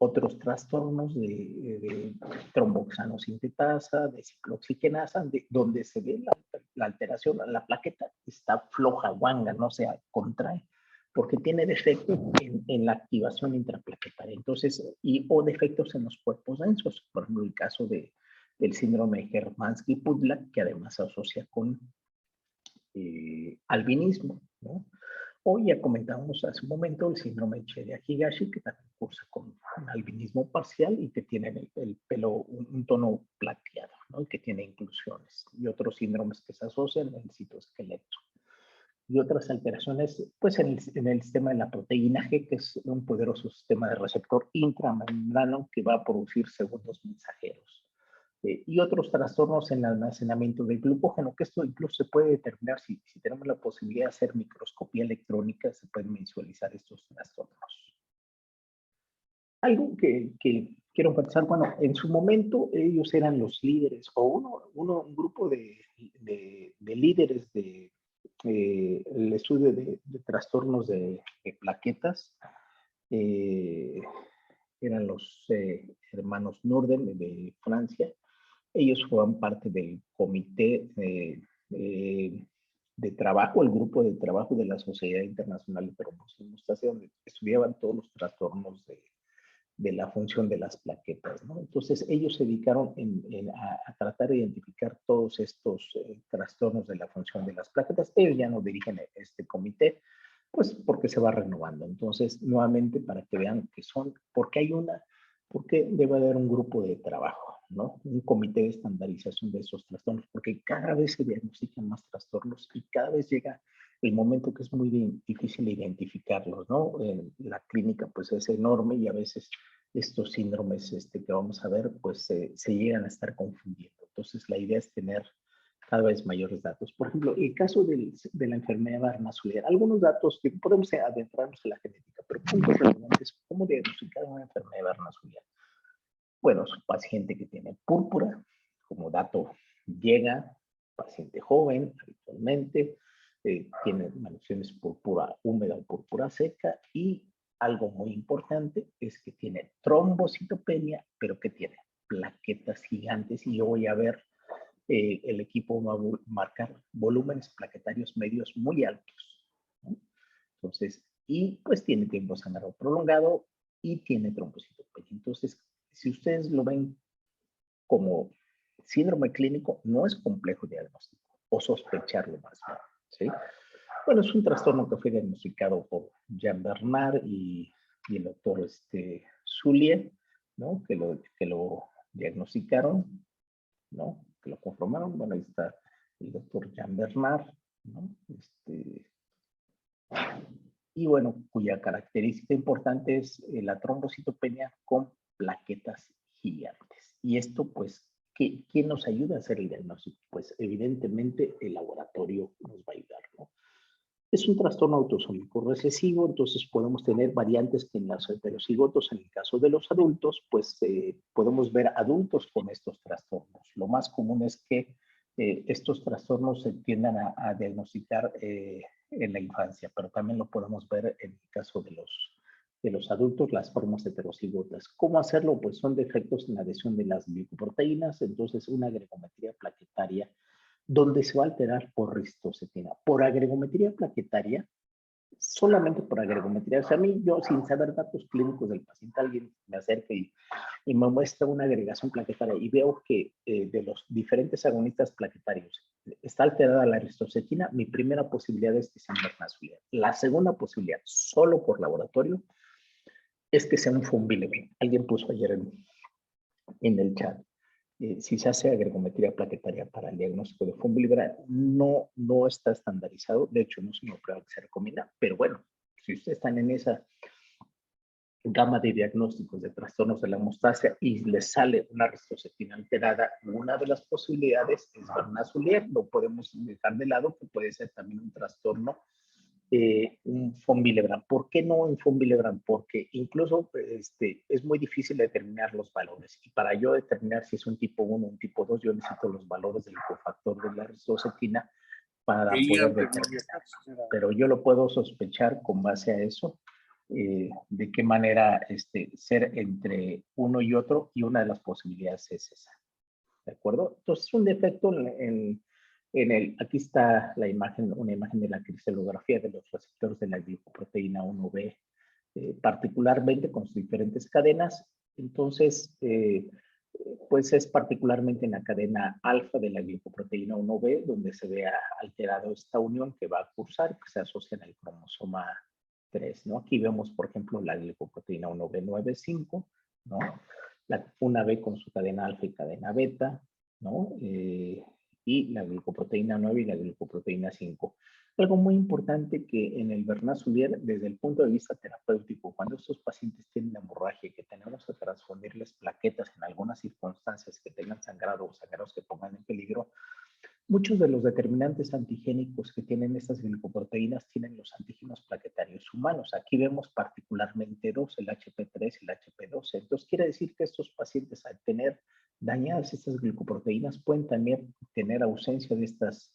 Otros trastornos de tromboxano sintetasa, de ciclooxigenasa, donde se ve la alteración, la plaqueta está floja, guanga, no se contrae, porque tiene defectos en la activación intraplaquetaria. Entonces, o defectos en los cuerpos densos, por ejemplo, el caso del síndrome de Hermansky-Pudlak, que además se asocia con albinismo, ¿no? O ya comentábamos hace un momento el síndrome de Cheria-Higashi, que también cursa con un albinismo parcial y que tiene el pelo un tono plateado, ¿no? Y que tiene inclusiones. Y otros síndromes que se asocian en el citoesqueleto. Y otras alteraciones, pues en el sistema de la proteína G, que es un poderoso sistema de receptor intramembrano que va a producir segundos mensajeros. Y otros trastornos en el almacenamiento del glucógeno, que esto incluso se puede determinar si tenemos la posibilidad de hacer microscopía electrónica, se pueden visualizar estos trastornos. Algo que quiero enfatizar, bueno, en su momento ellos eran los líderes, o un grupo de líderes de el estudio de trastornos de plaquetas, eran los hermanos Norden de Francia. Ellos forman parte del comité de trabajo, el grupo de trabajo de la Sociedad Internacional de Trombocitosis, donde estudiaban todos los trastornos de la función de las plaquetas, ¿no? Entonces, ellos se dedicaron a tratar de identificar todos estos trastornos de la función de las plaquetas. Ellos ya no dirigen este comité, pues porque se va renovando. Entonces, nuevamente, para que vean que son, porque debe haber un grupo de trabajo, ¿no? Un comité de estandarización de esos trastornos, porque cada vez se diagnostican más trastornos y cada vez llega el momento que es muy difícil identificarlos, ¿no? La clínica pues es enorme y a veces estos síndromes que vamos a ver pues se llegan a estar confundiendo. Entonces la idea es tener cada vez mayores datos. Por ejemplo, el caso de la enfermedad Bernard-Soulier, algunos datos que podemos adentrarnos en la genética, pero puntos relevantes, ¿cómo diagnosticar una enfermedad Bernard-Soulier? Bueno, es un paciente que tiene púrpura, como dato llega, paciente joven habitualmente, tiene manifestaciones púrpura húmeda o púrpura seca y algo muy importante es que tiene trombocitopenia, pero que tiene plaquetas gigantes y yo voy a ver, el equipo va a marcar volúmenes plaquetarios medios muy altos, ¿no? Entonces, y pues tiene tiempo sangrado prolongado y tiene trombocitopenia. Entonces, si ustedes lo ven como síndrome clínico, no es complejo diagnóstico o sospecharlo más bien, ¿sí? Bueno, es un trastorno que fue diagnosticado por Jean Bernard y el doctor Soulier, ¿no? Que lo diagnosticaron, ¿no? Que lo conformaron. Bueno, ahí está el doctor Jean Bernard, ¿no? Y bueno, cuya característica importante es la trombocitopenia con plaquetas gigantes. Y esto, pues, ¿quién nos ayuda a hacer el diagnóstico? Pues, evidentemente, el laboratorio nos va a ayudar, ¿no? Es un trastorno autosómico recesivo, entonces podemos tener variantes que en los heterocigotos, en el caso de los adultos, pues podemos ver adultos con estos trastornos. Lo más común es que estos trastornos se tiendan a diagnosticar en la infancia, pero también lo podemos ver en el caso de los adultos, las formas heterocigotas. ¿Cómo hacerlo? Pues son defectos en la adhesión de las glicoproteínas, entonces una gregometría plaquetaria donde se va a alterar por ristocetina. Por agregometría plaquetaria, solamente por agregometría. O sea, a mí, yo sin saber datos clínicos del paciente, alguien me acerca y me muestra una agregación plaquetaria y veo que de los diferentes agonistas plaquetarios está alterada la ristocetina, mi primera posibilidad es que sea un vernazolida. La segunda posibilidad, solo por laboratorio, es que sea un fumbilebrin. Alguien puso ayer en el chat. Si se hace agregometría plaquetaria para el diagnóstico de fumbilibra, no está estandarizado. De hecho, no es una prueba que se recomienda, pero bueno, si ustedes están en esa gama de diagnósticos de trastornos de la hemostasia y les sale una ristocetina alterada, una de las posibilidades es Bernasolier. No podemos dejar de lado que puede ser también un trastorno, un von Willebrand. ¿Por qué no un von Willebrand? Porque incluso es muy difícil determinar los valores. Y para yo determinar si es un tipo 1 o un tipo 2, yo necesito los valores del cofactor de la ristocetina para poder determinar. Pero yo lo puedo sospechar con base a eso, de qué manera ser entre uno y otro, y una de las posibilidades es esa. ¿De acuerdo? Entonces, un defecto aquí está la imagen, una imagen de la cristalografía de los receptores de la glicoproteína 1B, particularmente con sus diferentes cadenas. Entonces, pues es particularmente en la cadena alfa de la glicoproteína 1B donde se ve alterado esta unión que va a cursar, que se asocia en el cromosoma 3, ¿no? Aquí vemos, por ejemplo, la glicoproteína 1B95, ¿no? Una B con su cadena alfa y cadena beta, ¿no? Y la glicoproteína 9 y la glicoproteína 5. Algo muy importante que en el Bernasolier, desde el punto de vista terapéutico, cuando estos pacientes tienen hemorragia, que tenemos que transfundirles plaquetas en algunas circunstancias que tengan sangrado o sangrados que pongan en peligro, muchos de los determinantes antigénicos que tienen estas glicoproteínas tienen los antígenos plaquetarios humanos. Aquí vemos particularmente dos, el HP3 y el HP12. Entonces quiere decir que estos pacientes, al tener dañadas estas glicoproteínas, pueden también tener ausencia de estas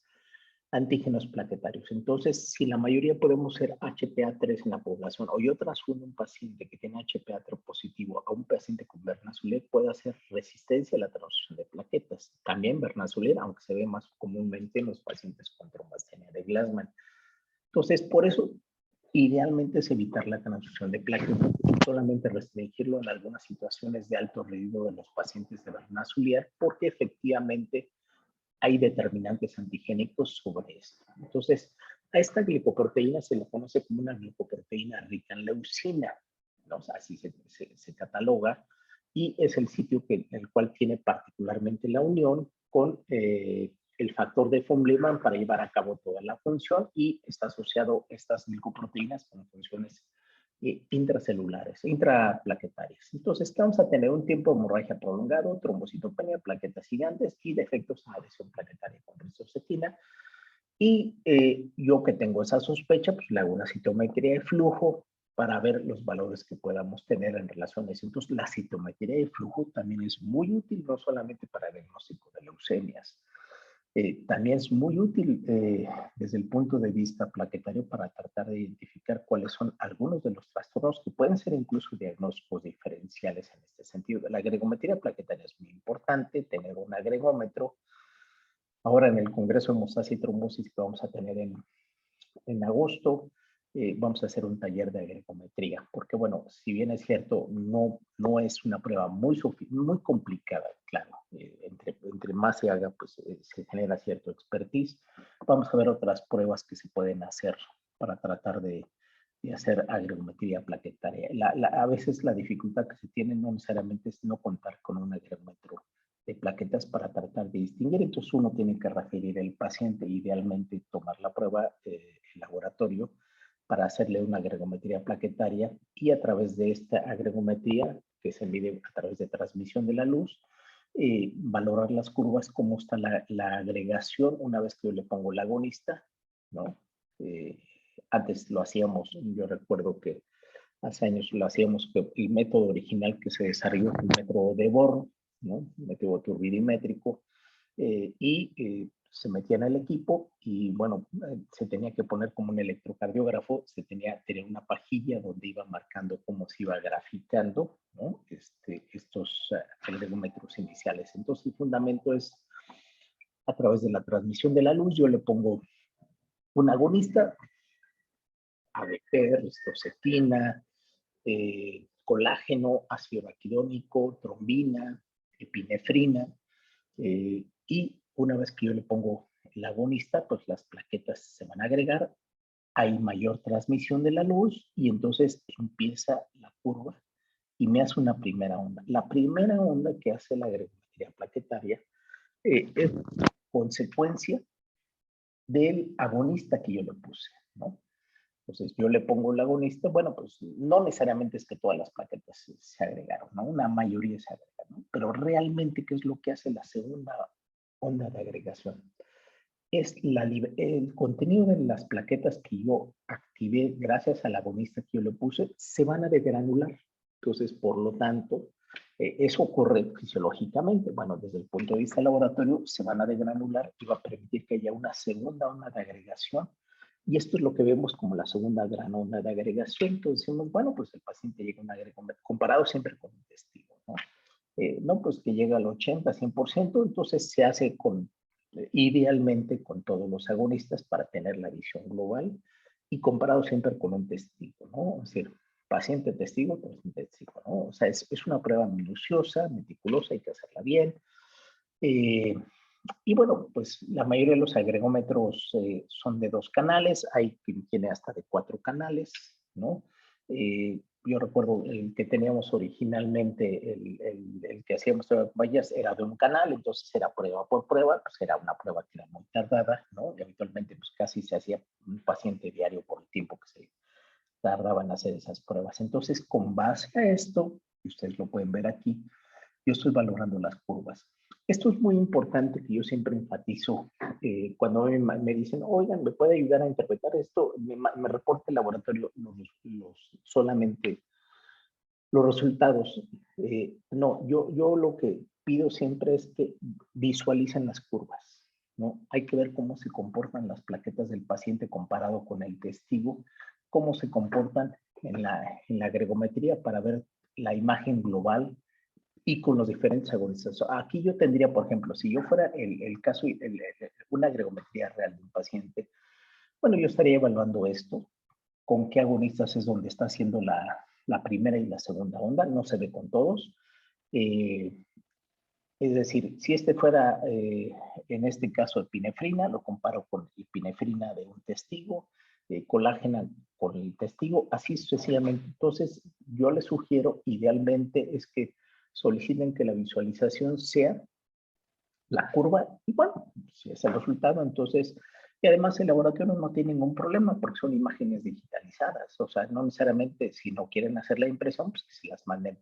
antígenos plaquetarios. Entonces, si la mayoría podemos ser HPA3 en la población, o yo transfundo un paciente que tiene HPA3 positivo a un paciente con Bernasolier, puede hacer resistencia a la transfusión de plaquetas. También Bernasolier, aunque se ve más comúnmente en los pacientes con trombastenia de Glassman. Entonces, por eso, idealmente es evitar la transfusión de plaquetas, solamente restringirlo en algunas situaciones de alto riesgo de los pacientes de Bernasolier, porque efectivamente hay determinantes antigénicos sobre esto. Entonces, a esta glicoproteína se le conoce como una glicoproteína rica en leucina, ¿no? O sea, así se cataloga, y es el sitio el cual tiene particularmente la unión con el factor de von Willebrand para llevar a cabo toda la función, y está asociado estas glicoproteínas con funciones intracelulares, intraplaquetarias. Entonces, ¿qué vamos a tener? Un tiempo de hemorragia prolongado, trombocitopenia, plaquetas gigantes y defectos en adhesión plaquetaria con ristocetina. Y yo que tengo esa sospecha, pues le hago una citometría de flujo para ver los valores que podamos tener en relación a eso. Entonces, la citometría de flujo también es muy útil, no solamente para el diagnóstico de leucemias, también es muy útil desde el punto de vista plaquetario para tratar de identificar cuáles son algunos de los trastornos que pueden ser incluso diagnósticos diferenciales en este sentido. La agregometría plaquetaria es muy importante, tener un agregómetro. Ahora en el Congreso de Hemostasia y Trombosis que vamos a tener en agosto, vamos a hacer un taller de agregometría, porque bueno, si bien es cierto, no es una prueba muy complicada, claro, entre más se haga, pues se genera cierto expertise. Vamos a ver otras pruebas que se pueden hacer para tratar de hacer agregometría plaquetaria. A veces la dificultad que se tiene no necesariamente es no contar con un agregómetro de plaquetas para tratar de distinguir. Entonces uno tiene que referir al paciente, idealmente tomar la prueba en laboratorio para hacerle una agregometría plaquetaria, y a través de esta agregometría, que se mide a través de transmisión de la luz, valorar las curvas, cómo está la agregación una vez que yo le pongo el agonista, ¿no? Antes lo hacíamos, yo recuerdo que hace años lo hacíamos, que el método original que se desarrolló fue el método de Bohr, ¿no? Un método turbidimétrico, se metía en el equipo y bueno, se tenía que poner como un electrocardiógrafo, se tenía una pajilla donde iba marcando cómo se iba graficando, ¿no? Estos ergómetros iniciales. Entonces el fundamento es, a a través de la transmisión de la luz, yo le pongo un agonista, ADP, ristocetina, colágeno, ácido araquidónico, trombina, epinefrina, y una vez que yo le pongo el agonista, pues las plaquetas se van a agregar, hay mayor transmisión de la luz y entonces empieza la curva y me hace una primera onda. La primera onda que hace la gravimetría plaquetaria es consecuencia del agonista que yo le puse, ¿no? Entonces yo le pongo el agonista, bueno, pues no necesariamente es que todas las plaquetas se agregaron, ¿no? Una mayoría se agregan, ¿no? Pero realmente, ¿qué es lo que hace la segunda onda de agregación? Es el contenido de las plaquetas que yo activé gracias al agonista que yo le puse, se van a degranular. Entonces, por lo tanto, eso ocurre fisiológicamente. Bueno, desde el punto de vista laboratorio, se van a degranular y va a permitir que haya una segunda onda de agregación. Y esto es lo que vemos como la segunda gran onda de agregación. Entonces decimos, bueno, pues el paciente llega a una agregación, comparado siempre con un testigo, ¿no? No, pues que llega al 80, 100%, entonces se hace idealmente con todos los agonistas para tener la visión global y comparado siempre con un testigo, ¿no? Es decir, paciente testigo, paciente testigo, ¿no? O sea, es una prueba minuciosa, meticulosa, hay que hacerla bien. Y bueno, pues la mayoría de los agregómetros son de 2 canales, hay quien tiene hasta de 4 canales, ¿no? Yo recuerdo el que teníamos originalmente, el que hacíamos de vallas era de un canal, entonces era prueba por prueba, pues era una prueba que era muy tardada, ¿no? Y habitualmente pues casi se hacía un paciente diario por el tiempo que se tardaba en hacer esas pruebas. Entonces, con base a esto, y ustedes lo pueden ver aquí, yo estoy valorando las curvas. Esto es muy importante que yo siempre enfatizo cuando me dicen, oigan, ¿me puede ayudar a interpretar esto? Me reporta el laboratorio solamente los resultados. No, yo lo que pido siempre es que visualicen las curvas, ¿no? Hay que ver cómo se comportan las plaquetas del paciente comparado con el testigo, cómo se comportan en la gregometría para ver la imagen global y con los diferentes agonistas. Aquí yo tendría, por ejemplo, si yo fuera el caso, una gregometría real de un paciente, bueno, yo estaría evaluando esto, con qué agonistas es donde está haciendo la primera y la segunda onda, no se ve con todos. Es decir, si este fuera, en este caso, epinefrina, lo comparo con epinefrina de un testigo, colágena con el testigo, así sucesivamente. Entonces, yo les sugiero, idealmente, es que soliciten que la visualización sea la curva y bueno, si es el resultado, entonces, y además el laboratorio no tiene ningún problema porque son imágenes digitalizadas, o sea, no necesariamente si no quieren hacer la impresión, pues que se las manden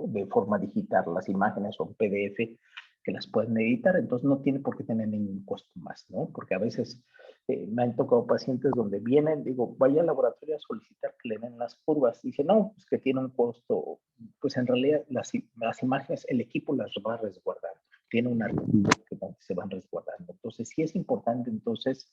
de forma digital, las imágenes son PDF que las pueden editar, entonces no tiene por qué tener ningún costo más, ¿no? Porque a veces me han tocado pacientes donde vienen, digo, vaya al laboratorio a solicitar que le den las curvas, y dice, no, pues que tiene un costo, pues en realidad las imágenes, el equipo las va a resguardar, tiene un archivo que se van resguardando. Entonces, sí es importante entonces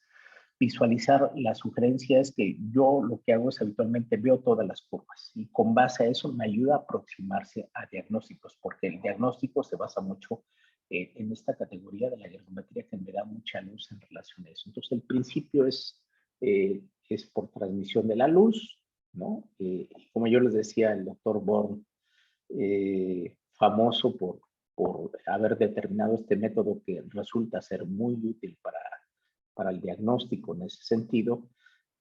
visualizar. La sugerencia es que yo lo que hago es habitualmente veo todas las curvas y con base a eso me ayuda a aproximarse a diagnósticos, porque el diagnóstico se basa mucho en esta categoría de la ergometría que me da mucha luz en relación a eso. Entonces, el principio es por transmisión de la luz, ¿no? Como yo les decía, el doctor Born, famoso por haber determinado este método que resulta ser muy útil para el diagnóstico en ese sentido.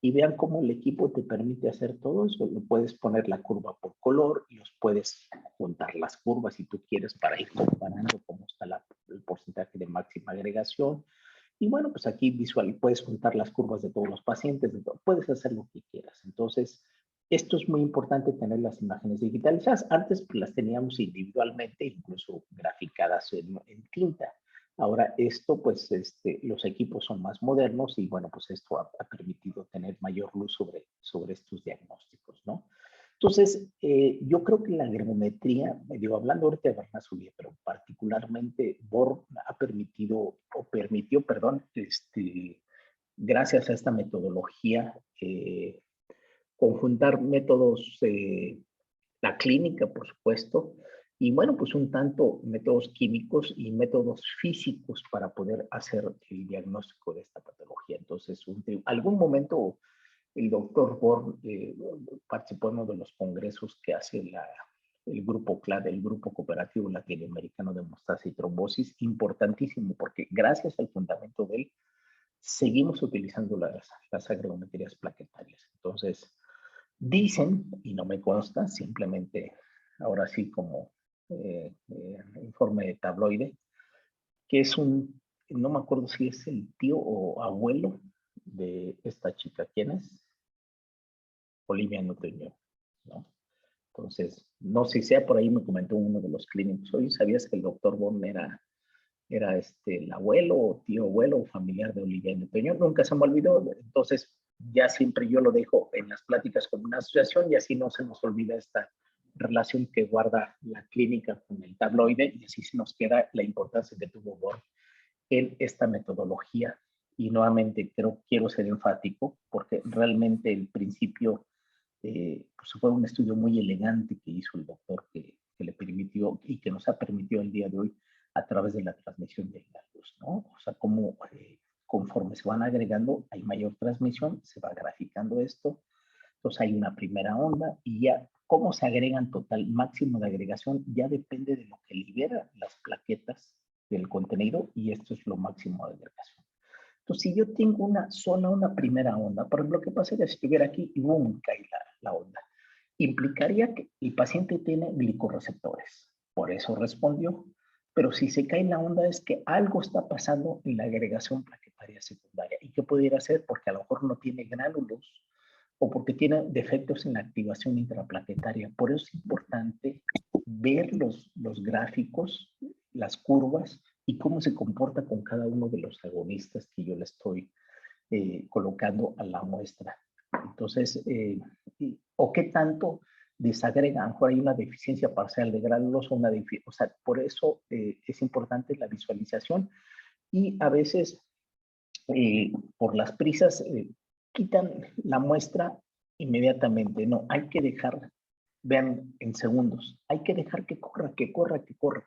Y vean cómo el equipo te permite hacer todo eso. Lo puedes poner la curva por color y los puedes juntar las curvas si tú quieres para ir comparando cómo está el porcentaje de máxima agregación. Y bueno, pues aquí visual puedes juntar las curvas de todos los pacientes, puedes hacer lo que quieras. Entonces, esto es muy importante tener las imágenes digitalizadas. Antes pues, las teníamos individualmente, incluso graficadas en tinta. Ahora esto, pues los equipos son más modernos y bueno, pues esto ha permitido tener mayor luz sobre estos diagnósticos, ¿no? Entonces, yo creo que la granulometría, digo, hablando ahorita de Bernasolier, pero particularmente Born ha permitido, o permitió, perdón, gracias a esta metodología, conjuntar métodos, la clínica, por supuesto, y bueno, pues un tanto métodos químicos y métodos físicos para poder hacer el diagnóstico de esta patología. Entonces, algún momento el doctor Born participó en uno de los congresos que hace el grupo CLAD, el Grupo Cooperativo Latinoamericano de Hemostasia y Trombosis, importantísimo, porque gracias al fundamento de él, seguimos utilizando las agregometrías plaquetarias. Entonces, dicen, y no me consta, simplemente ahora sí como informe de tabloide, que es no me acuerdo si es el tío o abuelo de esta chica. ¿Quién es? Olivia Newton-John, ¿no? Entonces, no sé si sea por ahí, me comentó uno de los clínicos, oye, ¿sabías que el doctor Bond era el abuelo o tío abuelo o familiar de Olivia Newton-John? Nunca se me olvidó, entonces ya siempre yo lo dejo en las pláticas con una asociación y así no se nos olvida esta relación que guarda la clínica con el tabloide y así se nos queda la importancia que tuvo Bond en esta metodología. Y nuevamente quiero ser enfático porque realmente el principio pues fue un estudio muy elegante que hizo el doctor que le permitió y que nos ha permitido el día de hoy a través de la transmisión de la luz, ¿no? O sea, como conforme se van agregando, hay mayor transmisión, se va graficando esto, entonces hay una primera onda y ya cómo se agregan total máximo de agregación ya depende de lo que libera las plaquetas del contenido y esto es lo máximo de agregación. Entonces, si yo tengo una primera onda, por ejemplo, ¿qué pasaría si estuviera aquí y boom, cae la onda? Implicaría que el paciente tiene glicorreceptores, por eso respondió, pero si se cae la onda es que algo está pasando en la agregación plaquetaria secundaria. ¿Y qué pudiera ser? Porque a lo mejor no tiene gránulos o porque tiene defectos en la activación intraplaquetaria. Por eso es importante ver los gráficos, las curvas y cómo se comporta con cada uno de los agonistas que yo le estoy colocando a la muestra. Entonces, o qué tanto desagrega, a lo mejor hay una deficiencia parcial de gránulos o sea, por eso es importante la visualización y a veces por las prisas quitan la muestra inmediatamente, no, hay que dejar, vean en segundos, hay que dejar que corra, que corra, que corra.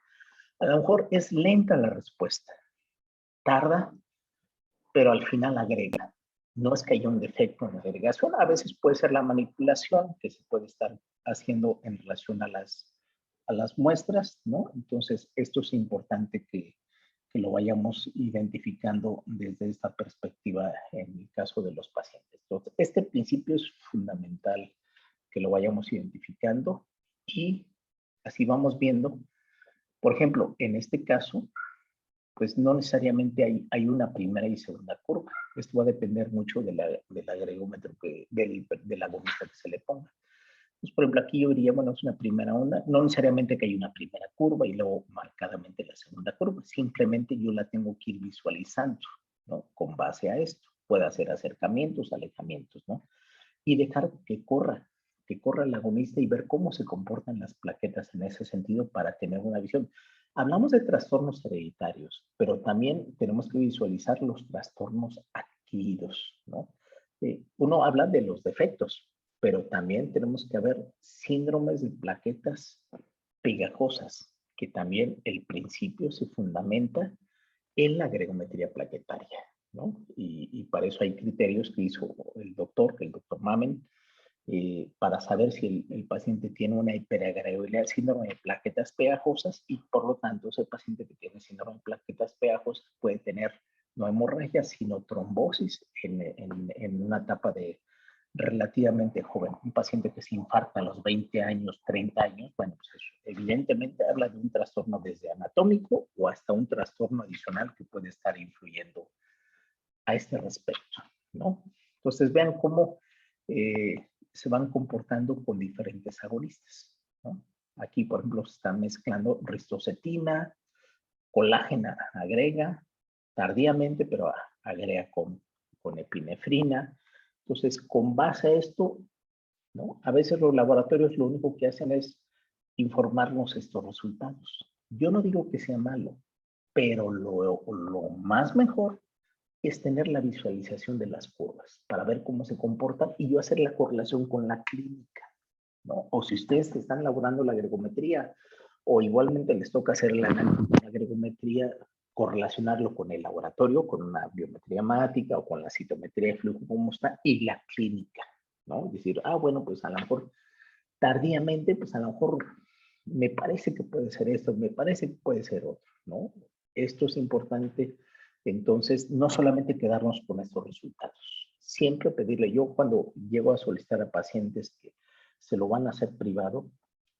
A lo mejor es lenta la respuesta, tarda, pero al final agrega. No es que haya un defecto en la agregación, a veces puede ser la manipulación que se puede estar haciendo en relación a las muestras, ¿no? Entonces, esto es importante que lo vayamos identificando desde esta perspectiva en el caso de los pacientes. Entonces, este principio es fundamental que lo vayamos identificando y así vamos viendo. Por ejemplo, en este caso, pues no necesariamente hay una primera y segunda curva. Esto va a depender mucho del agregómetro, del agonista que se le ponga. Pues, por ejemplo, aquí yo diría, bueno, es una primera onda, no necesariamente que hay una primera curva y luego marcadamente la segunda curva, simplemente yo la tengo que ir visualizando, ¿no? Con base a esto. Puede hacer acercamientos, alejamientos, ¿no? Y dejar que corra el agonista y ver cómo se comportan las plaquetas en ese sentido para tener una visión. Hablamos de trastornos hereditarios, pero también tenemos que visualizar los trastornos adquiridos, ¿no? Uno habla de los defectos, pero también tenemos que ver síndromes de plaquetas pegajosas, que también el principio se fundamenta en la gregometría plaquetaria, ¿no? Y para eso hay criterios que hizo el doctor Mamen, para saber si el paciente tiene una hiperagregabilidad, síndrome de plaquetas pegajosas, y por lo tanto ese paciente que tiene síndrome de plaquetas pegajosas puede tener no hemorragia, sino trombosis en una etapa de relativamente joven. Un paciente que se infarta a los 20 años, 30 años, bueno, pues eso, evidentemente habla de un trastorno desde anatómico o hasta un trastorno adicional que puede estar influyendo a este respecto, ¿no? Entonces vean cómo se van comportando con diferentes agonistas, ¿no? Aquí, por ejemplo, se está mezclando ristocetina, colágena agrega tardíamente, pero agrega con epinefrina. Entonces, con base a esto, ¿no? A veces los laboratorios lo único que hacen es informarnos estos resultados. Yo no digo que sea malo, pero lo más mejor es tener la visualización de las curvas para ver cómo se comportan y yo hacer la correlación con la clínica, ¿no? O si ustedes están elaborando la gregometría O igualmente les toca hacer la agregometría, correlacionarlo con el laboratorio, con una biometría hemática o con la citometría de flujo como está, y la clínica, ¿no? Decir, bueno, pues a lo mejor tardíamente, pues a lo mejor me parece que puede ser esto, me parece que puede ser otro, ¿no? Esto es importante, entonces, no solamente quedarnos con estos resultados, siempre pedirle, yo cuando llego a solicitar a pacientes que se lo van a hacer privado,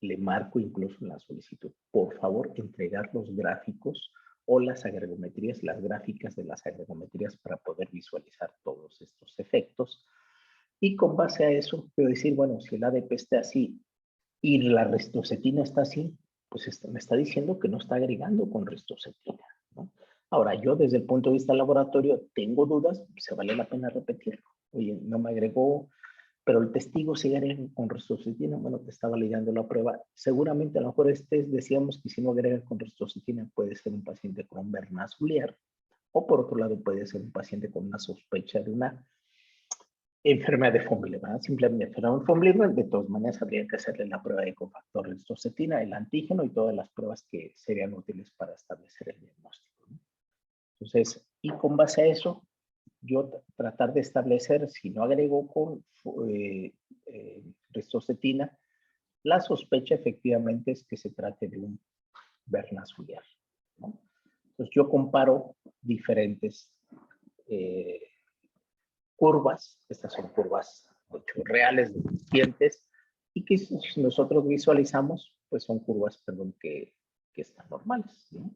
le marco incluso en la solicitud, por favor, entregar los gráficos o las agregometrías, las gráficas de las agregometrías para poder visualizar todos estos efectos. Y con base a eso, puedo decir, bueno, si el ADP está así y la ristocetina está así, pues me está diciendo que no está agregando con ristocetina, ¿no? Ahora, yo desde el punto de vista laboratorio tengo dudas, se vale la pena repetirlo. Oye, no me agregó, pero el testigo sigue agrega con ristocetina, bueno, te está validando la prueba. Seguramente a lo mejor decíamos que si no agrega con ristocetina puede ser un paciente con un Bernard-Soulier, o por otro lado puede ser un paciente con una sospecha de una enfermedad de von Willebrand, simplemente enfermedad de von Willebrand. De todas maneras habría que hacerle la prueba de cofactor ristocetina, el antígeno y todas las pruebas que serían útiles para establecer el diagnóstico, ¿no? Entonces, y con base a eso, yo tratar de establecer, si no agrego con ristocetina, la sospecha efectivamente es que se trate de un Bernard-Soulier, ¿no? Entonces yo comparo diferentes curvas, estas son curvas reales de pacientes, y que si nosotros visualizamos, pues son curvas, perdón, que están normales, ¿no?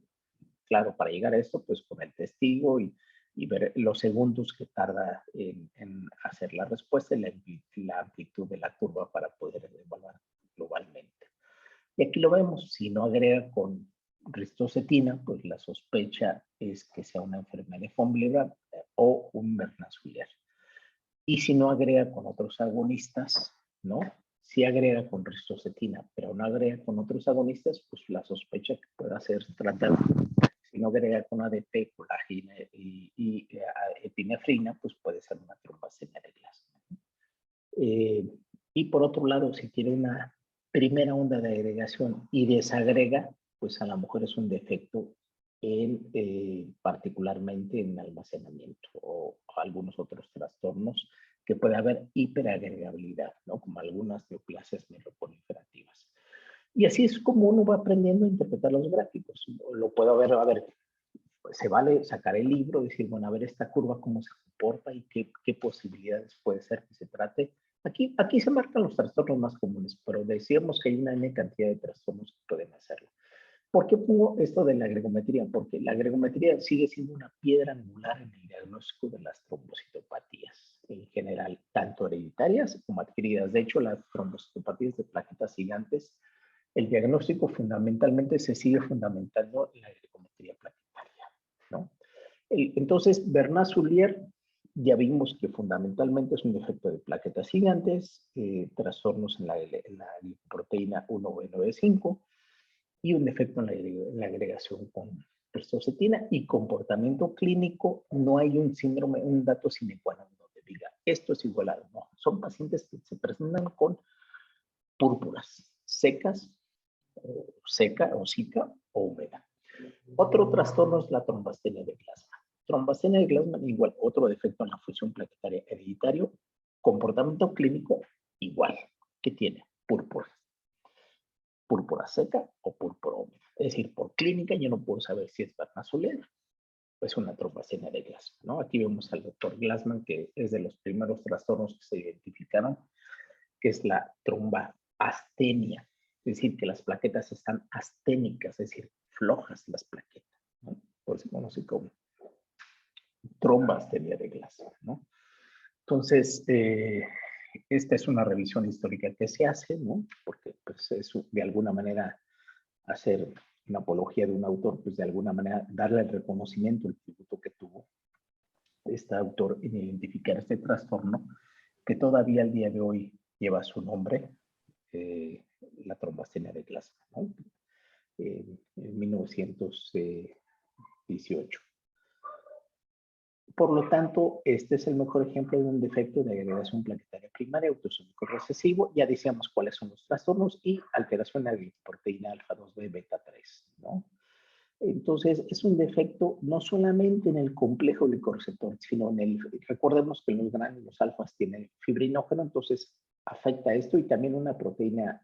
Claro, para llegar a esto, pues con el testigo y ver los segundos que tarda en hacer la respuesta y la amplitud de la curva para poder evaluar globalmente. Y aquí lo vemos, si no agrega con ristocetina, pues la sospecha es que sea una enfermedad de von Willebrand o un Bernard-Soulier. Y si no agrega con otros agonistas, ¿no? Si agrega con ristocetina, pero no agrega con otros agonistas, pues la sospecha que pueda ser tratada. Si no agrega con ADP, colágeno y epinefrina, pues puede ser una trombocitopenia de Glasman. Y por otro lado, si tiene una primera onda de agregación y desagrega, pues a lo mejor es un defecto particularmente en almacenamiento o algunos otros trastornos que puede haber hiperagregabilidad, ¿no? Como algunas neoplasias mieloproliferativas. Y así es como uno va aprendiendo a interpretar los gráficos. Lo puedo ver, a ver, pues se vale sacar el libro y decir, bueno, a ver esta curva cómo se comporta y qué posibilidades puede ser que se trate. Aquí se marcan los trastornos más comunes, pero decíamos que hay una N cantidad de trastornos que pueden hacerlo. ¿Por qué pongo esto de la agregometría? Porque la agregometría sigue siendo una piedra angular en el diagnóstico de las trombocitopatías en general, tanto hereditarias como adquiridas. De hecho, las trombocitopatías de plaquetas gigantes, el diagnóstico fundamentalmente se sigue fundamentando en la agregometría plaquetaria, ¿no? Entonces, Bernard-Soulier ya vimos que fundamentalmente es un defecto de plaquetas gigantes, trastornos en la lipoproteína 1B95, y un defecto en la agregación con ristocetina, y comportamiento clínico, no hay un síndrome, un dato sine qua non donde diga esto es igualado, no. Son pacientes que se presentan con púrpuras secas, seca o zika o húmeda. Otro trastorno es la trombastenia de Glasman. Trombastenia de Glasman igual, otro defecto en la función plaquetaria hereditario, comportamiento clínico igual. ¿Qué tiene? Púrpura seca o púrpura húmeda. Es decir, por clínica yo no puedo saber si es Bernard-Soulier o es una trombastenia de Glasman, ¿no? Aquí vemos al doctor Glasman, que es de los primeros trastornos que se identificaron, que es la tromboastenia, es decir, que las plaquetas están asténicas, es decir, flojas las plaquetas, ¿no? Por eso se conoce como trombastenia de Glasman, ¿no? Entonces, esta es una revisión histórica que se hace, ¿no? Porque pues, es de alguna manera hacer una apología de un autor, pues de alguna manera darle el reconocimiento, el tributo que tuvo este autor en identificar este trastorno que todavía al día de hoy lleva su nombre, la trombastenia de Glasman, ¿no? En 1918. Por lo tanto, este es el mejor ejemplo de un defecto de agregación plaquetaria primaria, autosómico recesivo, ya decíamos cuáles son los trastornos y alteración de la proteína alfa 2B beta 3, ¿no? Entonces, es un defecto no solamente en el complejo glicoreceptor, sino en el, recordemos que los gránulos alfas tienen fibrinógeno, entonces afecta esto y también una proteína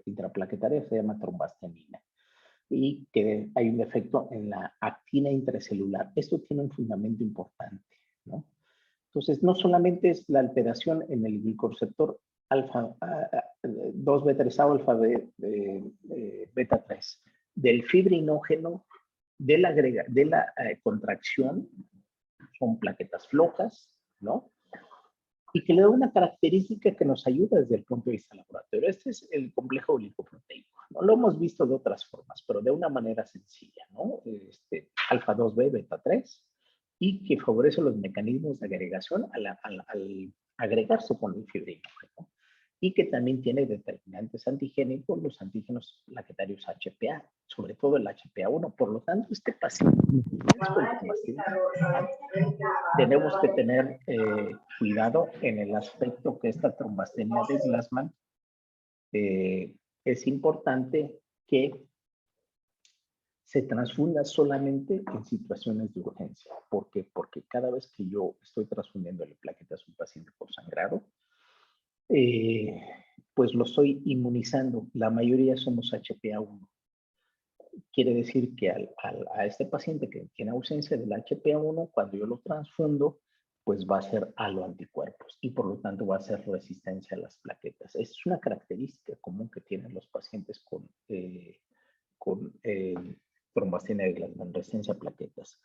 intraplaquetaria que se llama trombastanina y que hay un defecto en la actina intracelular. Esto tiene un fundamento importante, ¿no? Entonces, no solamente es la alteración en el glicoreceptor alfa 2 beta 3 alfa beta 3 del fibrinógeno de la contracción, son plaquetas flojas, ¿no? Y que le da una característica que nos ayuda desde el punto de vista laboratorio. Este es el complejo glicoproteico, ¿no? Lo hemos visto de otras formas, pero de una manera sencilla, ¿no? Alfa 2B, beta 3, y que favorece los mecanismos de agregación al agregarse con el fibrinógeno. Y que también tiene determinantes antigénicos, los antígenos plaquetarios HPA, sobre todo el HPA1. Por lo tanto, este paciente tenemos que tener cuidado en el aspecto que esta trombastenia de Glassman es importante que se transfunda solamente en situaciones de urgencia. ¿Por qué? Porque cada vez que yo estoy transfundiéndole plaquetas a un paciente por sangrado, pues lo estoy inmunizando. La mayoría somos HPA1. Quiere decir que a este paciente que tiene ausencia del HPA1, cuando yo lo transfundo, pues va a ser aloanticuerpos y por lo tanto va a ser resistencia a las plaquetas. Es una característica común que tienen los pacientes con trombastenia de Glassman, resistencia a plaquetas.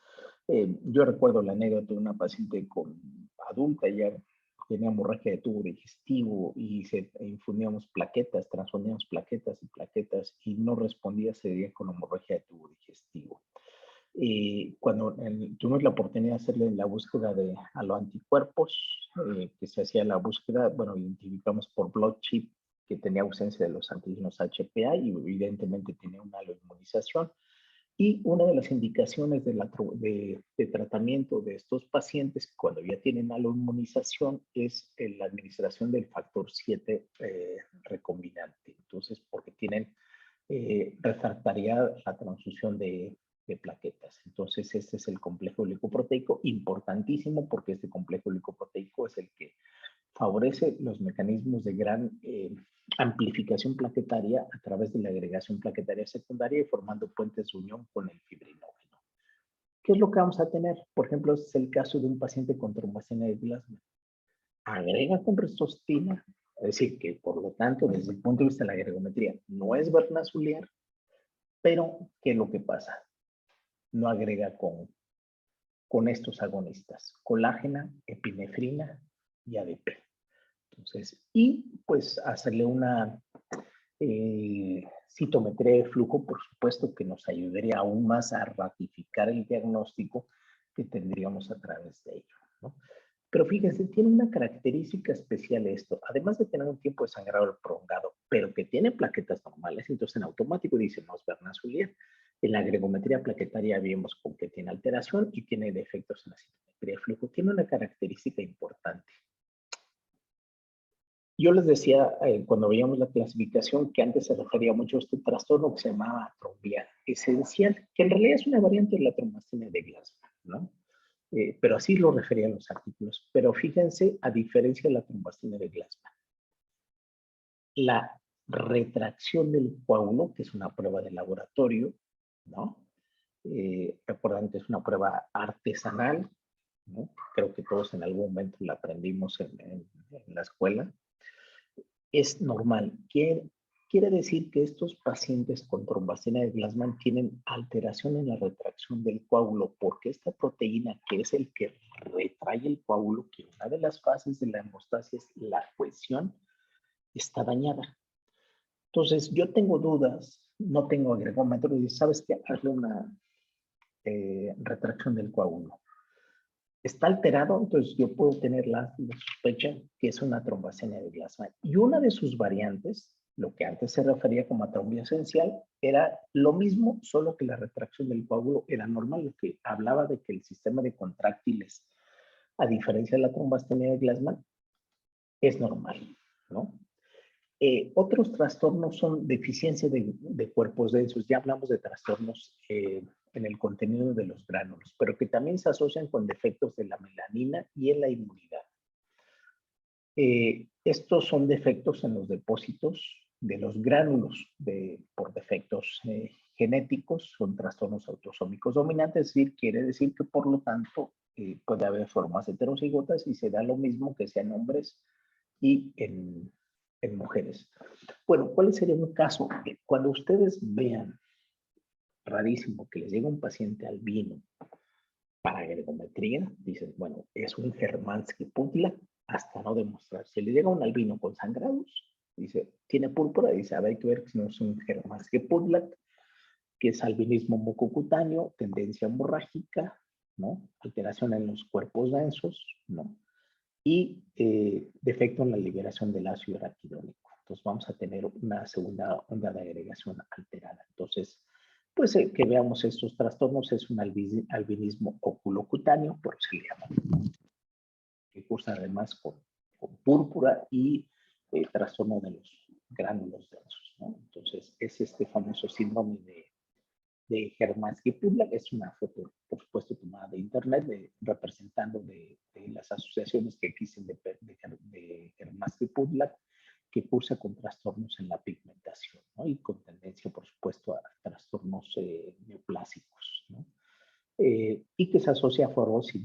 Yo recuerdo la anécdota de una paciente adulta, ya tenía hemorragia de tubo digestivo y infundíamos plaquetas, transfundíamos plaquetas y no respondía, se veía con hemorragia de tubo digestivo. Cuando tuvimos la oportunidad de hacerle la búsqueda de aloanticuerpos, que se hacía la búsqueda, bueno, identificamos por blood chip que tenía ausencia de los antígenos HPA y evidentemente tenía una aloinmunización. Y una de las indicaciones de tratamiento de estos pacientes cuando ya tienen aloinmunización es la administración del factor 7 recombinante. Entonces, porque tienen refractariedad a la transfusión de plaquetas. Entonces, este es el complejo glicoproteico, importantísimo porque este complejo glicoproteico es el que favorece los mecanismos de gran amplificación plaquetaria a través de la agregación plaquetaria secundaria y formando puentes de unión con el fibrinógeno. ¿Qué es lo que vamos a tener? Por ejemplo, este es el caso de un paciente con trombastenia de Glassman. Agrega con resostina, es decir, que por lo tanto, desde el punto de vista de la agregometría, no es vernasuliar, pero ¿qué es lo que pasa? No agrega con estos agonistas, colágena, epinefrina y ADP. Entonces, y pues hacerle una citometría de flujo, por supuesto, que nos ayudaría aún más a ratificar el diagnóstico que tendríamos a través de ello, ¿no? Pero fíjense, tiene una característica especial esto, además de tener un tiempo de sangrado prolongado, pero que tiene plaquetas normales, entonces en automático dice, no es vernasuliar. En la agregometría plaquetaria vimos con que tiene alteración y tiene defectos en la citometría de flujo. Tiene una característica importante. Yo les decía cuando veíamos la clasificación que antes se refería mucho a este trastorno que se llamaba trombia esencial, que en realidad es una variante de la trombastenia de Glassman, ¿no? Pero así lo referían los artículos. Pero fíjense, a diferencia de la trombastenia de Glassman, la retracción del coágulo, que es una prueba de laboratorio, ¿no? Recuerdan que es una prueba artesanal, ¿no? Creo que todos en algún momento la aprendimos en la escuela. Es normal. Quiere decir que estos pacientes con trombastenia de Glassman tienen alteración en la retracción del coágulo porque esta proteína, que es el que retrae el coágulo, que una de las fases de la hemostasia es la cohesión, está dañada. Entonces, yo tengo dudas, no tengo agregómetro y sabes que hazle una retracción del coágulo. Está alterado, entonces yo puedo tener la sospecha que es una trombastenia de Glassman. Y una de sus variantes, lo que antes se refería como a trombia esencial, era lo mismo, solo que la retracción del coágulo era normal, lo que hablaba de que el sistema de contráctiles, a diferencia de la trombastenia de Glassman, es normal, ¿no? Otros trastornos son deficiencia de cuerpos densos. Ya hablamos de trastornos en el contenido de los gránulos, pero que también se asocian con defectos de la melanina y en la inmunidad. Estos son defectos en los depósitos de los gránulos por defectos genéticos, son trastornos autosómicos dominantes, es decir, quiere decir que por lo tanto puede haber formas heterocigotas y se da lo mismo que sean hombres y en mujeres. Bueno, ¿cuál sería un caso? Cuando ustedes vean rarísimo que les llega un paciente albino para ergometría, dicen, bueno, es un Hermansky-Pudlak hasta no demostrar. Si le llega un albino con sangrados, dice, tiene púrpura, dice, a ver, hay que ver si no es un Hermansky-Pudlak, que es albinismo mucocutáneo, tendencia hemorrágica, ¿no? Alteración en los cuerpos densos, ¿no? Y defecto en la liberación del ácido araquidónico. Entonces vamos a tener una segunda onda de agregación alterada. Entonces, pues que veamos estos trastornos es un albinismo oculocutáneo, por eso se le llama, que cursa además con púrpura y trastorno de los gránulos densos, ¿no? Entonces es este famoso síndrome de Hermansky-Pudlak, es una foto, por supuesto, tomada de internet, representando de las asociaciones que existen de Hermansky-Pudlak, que cursa con trastornos en la pigmentación, ¿no? Y con tendencia, por supuesto, a trastornos neoplásicos, ¿no? Y que se asocia a fibrosis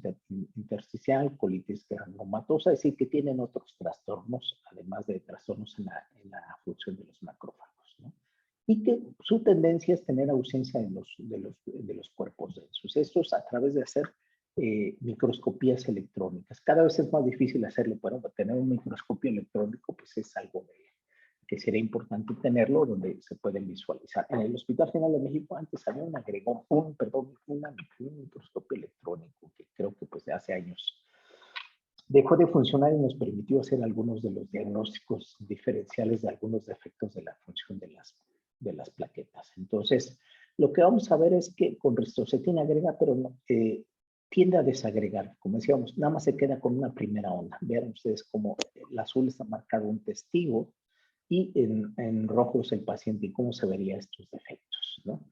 intersticial, colitis granulomatosa, es decir, que tienen otros trastornos, además de trastornos en la función de los macrófagos, ¿no? Y que su tendencia es tener ausencia de los cuerpos densos. Esto es a través de hacer microscopías electrónicas. Cada vez es más difícil hacerlo, pero tener un microscopio electrónico pues es algo que sería importante tenerlo, donde se pueden visualizar. En el Hospital General de México antes había un microscopio electrónico que creo que pues de hace años dejó de funcionar y nos permitió hacer algunos de los diagnósticos diferenciales de algunos defectos de la función de las plaquetas. Entonces, lo que vamos a ver es que con ristocetina agrega, pero no, tiende a desagregar. Como decíamos, nada más se queda con una primera onda. Vean ustedes cómo el azul está marcado un testigo y en rojo es el paciente y cómo se verían estos defectos, ¿no?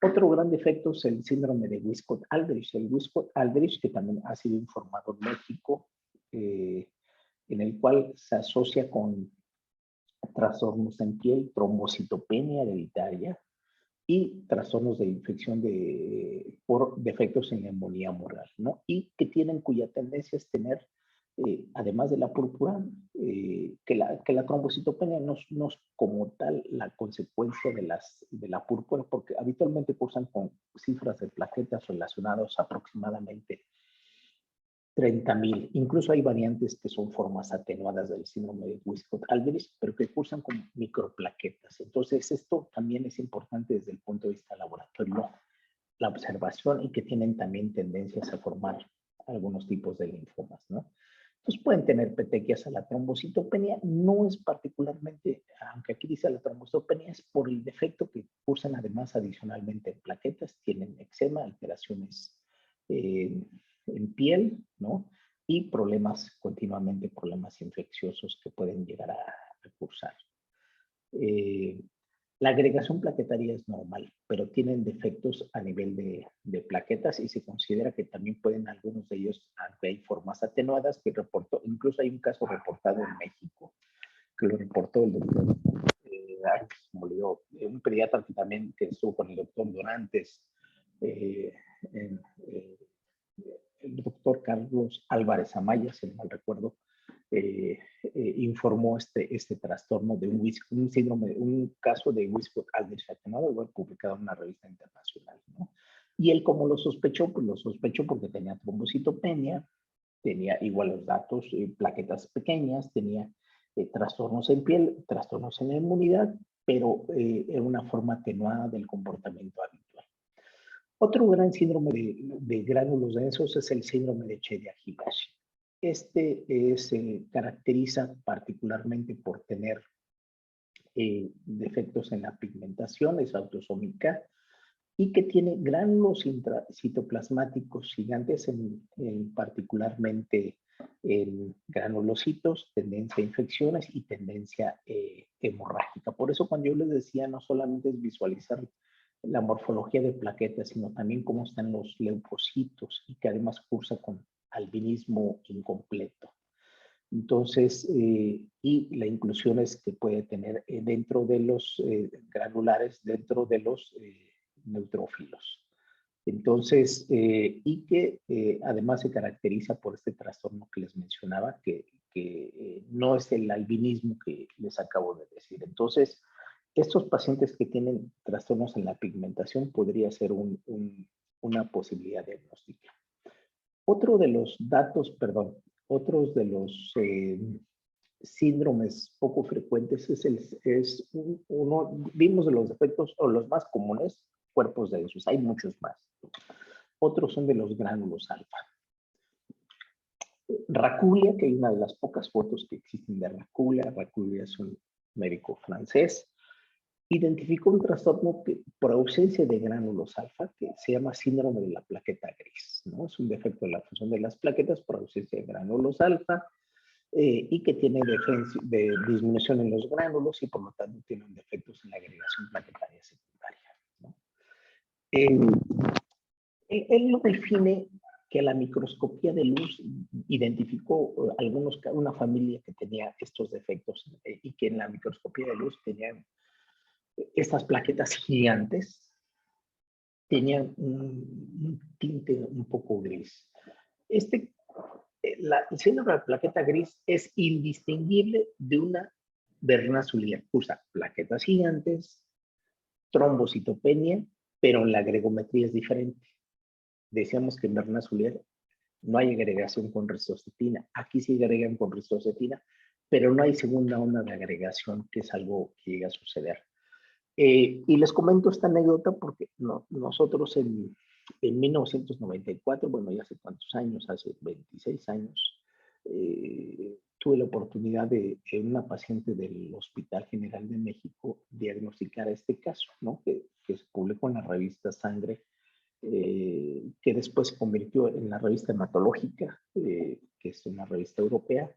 Otro gran defecto es el síndrome de Wiskott-Aldrich. El Wiskott-Aldrich, que también ha sido informado en México, en el cual se asocia con trastornos en piel, trombocitopenia hereditaria y trastornos de infección por defectos en la embolía moral, ¿no? Y que tienen cuya tendencia es tener, además de la púrpura, que la trombocitopenia no es como tal la consecuencia de la púrpura, porque habitualmente cursan con cifras de plaquetas relacionadas aproximadamente 30,000. Incluso hay variantes que son formas atenuadas del síndrome de Wiskott-Aldrich, pero que cursan con microplaquetas. Entonces, esto también es importante desde el punto de vista laboratorio, la observación, y que tienen también tendencias a formar algunos tipos de linfomas, ¿no? Entonces, pueden tener petequias a la trombocitopenia. No es particularmente, aunque aquí dice la trombocitopenia, es por el defecto que cursan además adicionalmente en plaquetas, tienen eczema, alteraciones en piel, ¿no? Y continuamente problemas infecciosos que pueden llegar a cursar. La agregación plaquetaria es normal, pero tienen defectos a nivel de plaquetas y se considera que también pueden algunos de ellos, aunque hay formas atenuadas, que reportó, incluso hay un caso reportado en México, que lo reportó el doctor, un pediatra que también que estuvo con el doctor Dorantes, el doctor Carlos Álvarez Amaya, si no mal recuerdo, informó este trastorno de un síndrome, un caso de Wiskott-Aldrich atenuado, igual publicado en una revista internacional, ¿no? Y él, como lo sospechó, pues lo sospechó porque tenía trombocitopenia, tenía igual los datos, plaquetas pequeñas, tenía trastornos en piel, trastornos en la inmunidad, pero era una forma atenuada del comportamiento habitual. Otro gran síndrome de gránulos densos es el síndrome de Chiari-Higashi. Se caracteriza particularmente por tener defectos en la pigmentación, es autosómica, y que tiene gránulos citoplasmáticos gigantes, particularmente en granulocitos, tendencia a infecciones y tendencia hemorrágica. Por eso cuando yo les decía, no solamente es visualizar la morfología de plaquetas, sino también cómo están los leucocitos y que además cursa con albinismo incompleto. Entonces, y la inclusión es que puede tener dentro de los granulares, dentro de los neutrófilos. Entonces, y que además se caracteriza por este trastorno que les mencionaba, que no es el albinismo que les acabo de decir. Entonces, estos pacientes que tienen trastornos en la pigmentación podría ser una posibilidad diagnóstica. Otro de los datos, perdón, otros de los síndromes poco frecuentes es uno, vimos de los defectos o los más comunes, cuerpos densos, hay muchos más. Otros son de los gránulos alfa. Raculia, que hay una de las pocas fotos que existen de Raculia. Raculia es un médico francés. Identificó un trastorno que, por ausencia de gránulos alfa, que se llama síndrome de la plaqueta gris, ¿no? Es un defecto de la función de las plaquetas por ausencia de gránulos alfa y que tiene de disminución en los gránulos y por lo tanto tiene defectos en la agregación plaquetaria secundaria, ¿no? Él lo define que la microscopía de luz identificó una familia que tenía estos defectos y que en la microscopía de luz tenían estas plaquetas gigantes, tenían un tinte un poco gris. El síndrome de la plaqueta gris es indistinguible de una vernazulia. Usa plaquetas gigantes, trombocitopenia, pero la gregometría es diferente. Decíamos que en vernazulier no hay agregación con ristocetina. Aquí sí agregan con ristocetina, pero no hay segunda onda de agregación, que es algo que llega a suceder. Y les comento esta anécdota porque nosotros en 1994, bueno, ya hace cuántos años, hace 26 años, tuve la oportunidad de una paciente del Hospital General de México diagnosticar este caso, ¿no? Que se publicó en la revista Sangre, que después se convirtió en la revista Hematológica, que es una revista europea.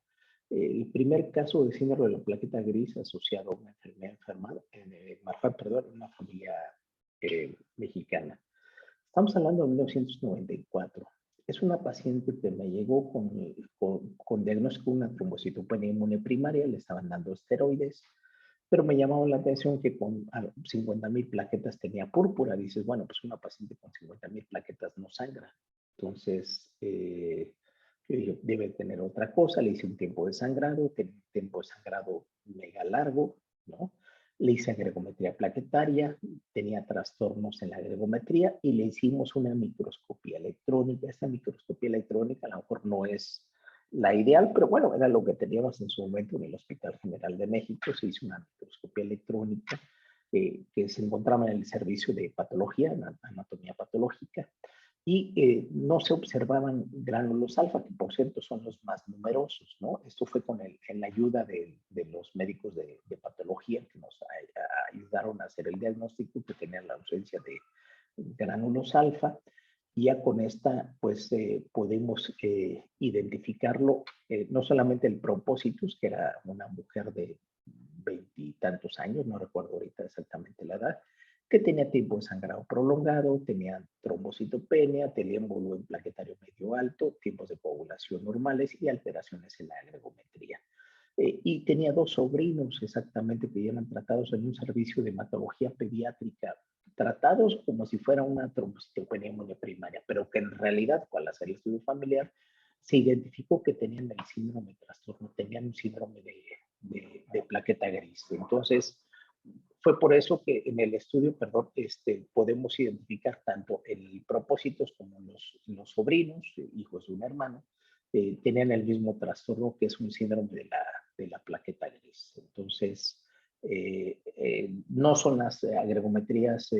El primer caso de síndrome de la plaqueta gris asociado a una enfermedad en una familia mexicana. Estamos hablando de 1994. Es una paciente que me llegó con diagnóstico de una trombocitopenia inmune primaria, le estaban dando esteroides, pero me llamaba la atención que con 50,000 plaquetas tenía púrpura. Dices, bueno, pues una paciente con 50,000 plaquetas no sangra. Entonces, yo dije, debe tener otra cosa. Le hice un tiempo de sangrado, tiempo de sangrado mega largo, ¿no? Le hice agregometría plaquetaria, tenía trastornos en la agregometría y le hicimos una microscopía electrónica. Esta microscopía electrónica a lo mejor no es la ideal, pero bueno, era lo que teníamos en su momento en el Hospital General de México. Se hizo una microscopía electrónica que se encontraba en el servicio de patología, anatomía patológica, y no se observaban gránulos alfa, que por cierto son los más numerosos, ¿no? Esto fue en la ayuda de los médicos de patología que nos ayudaron a hacer el diagnóstico, que tenían la ausencia de gránulos alfa, y ya con esta pues podemos identificarlo, no solamente el propósitus, que era una mujer de 20 y tantos años, no recuerdo ahorita exactamente la edad, que tenía tiempo de sangrado prolongado, tenía trombocitopenia, tenía un volumen plaquetario medio alto, tiempos de coagulación normales y alteraciones en la agregometría. Y tenía dos sobrinos exactamente que ya eran tratados en un servicio de hematología pediátrica, tratados como si fuera una trombocitopenia inmune primaria, pero que en realidad, al hacer el estudio familiar, se identificó que tenían el síndrome de trastorno, tenían un síndrome de plaqueta gris. Entonces, fue por eso que en el estudio, perdón, podemos identificar tanto el propósitos como los sobrinos, hijos de un hermano, tenían el mismo trastorno, que es un síndrome de la plaqueta gris. Entonces, no son las agregometrías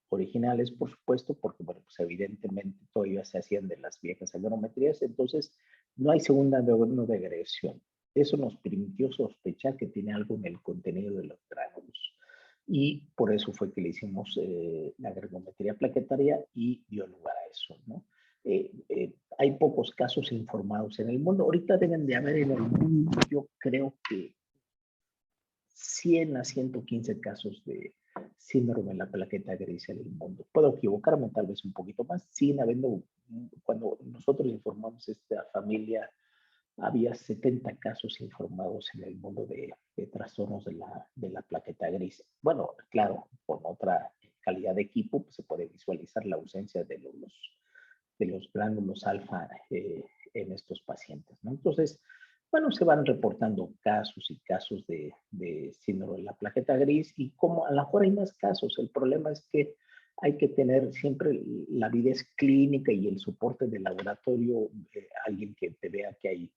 originales, por supuesto, porque, bueno, pues evidentemente todavía se hacían de las viejas agregometrías, entonces no hay segunda de agresión. Eso nos permitió sospechar que tiene algo en el contenido de los gránulos. Y por eso fue que le hicimos la agregometría plaquetaria y dio lugar a eso, ¿no? hay pocos casos informados en el mundo. Ahorita deben de haber en el mundo, yo creo que 100 a 115 casos de síndrome de la plaqueta gris en el mundo. Puedo equivocarme tal vez un poquito más. Sin habiendo, cuando nosotros informamos esta familia, había 70 casos informados en el mundo de trastornos de la plaqueta gris. Bueno, claro, con otra calidad de equipo pues, se puede visualizar la ausencia de los gránulos alfa en estos pacientes, ¿no? Entonces, bueno, se van reportando casos y casos de síndrome de la plaqueta gris y como a lo mejor hay más casos, el problema es que hay que tener siempre la avidez clínica y el soporte del laboratorio, alguien que te vea que hay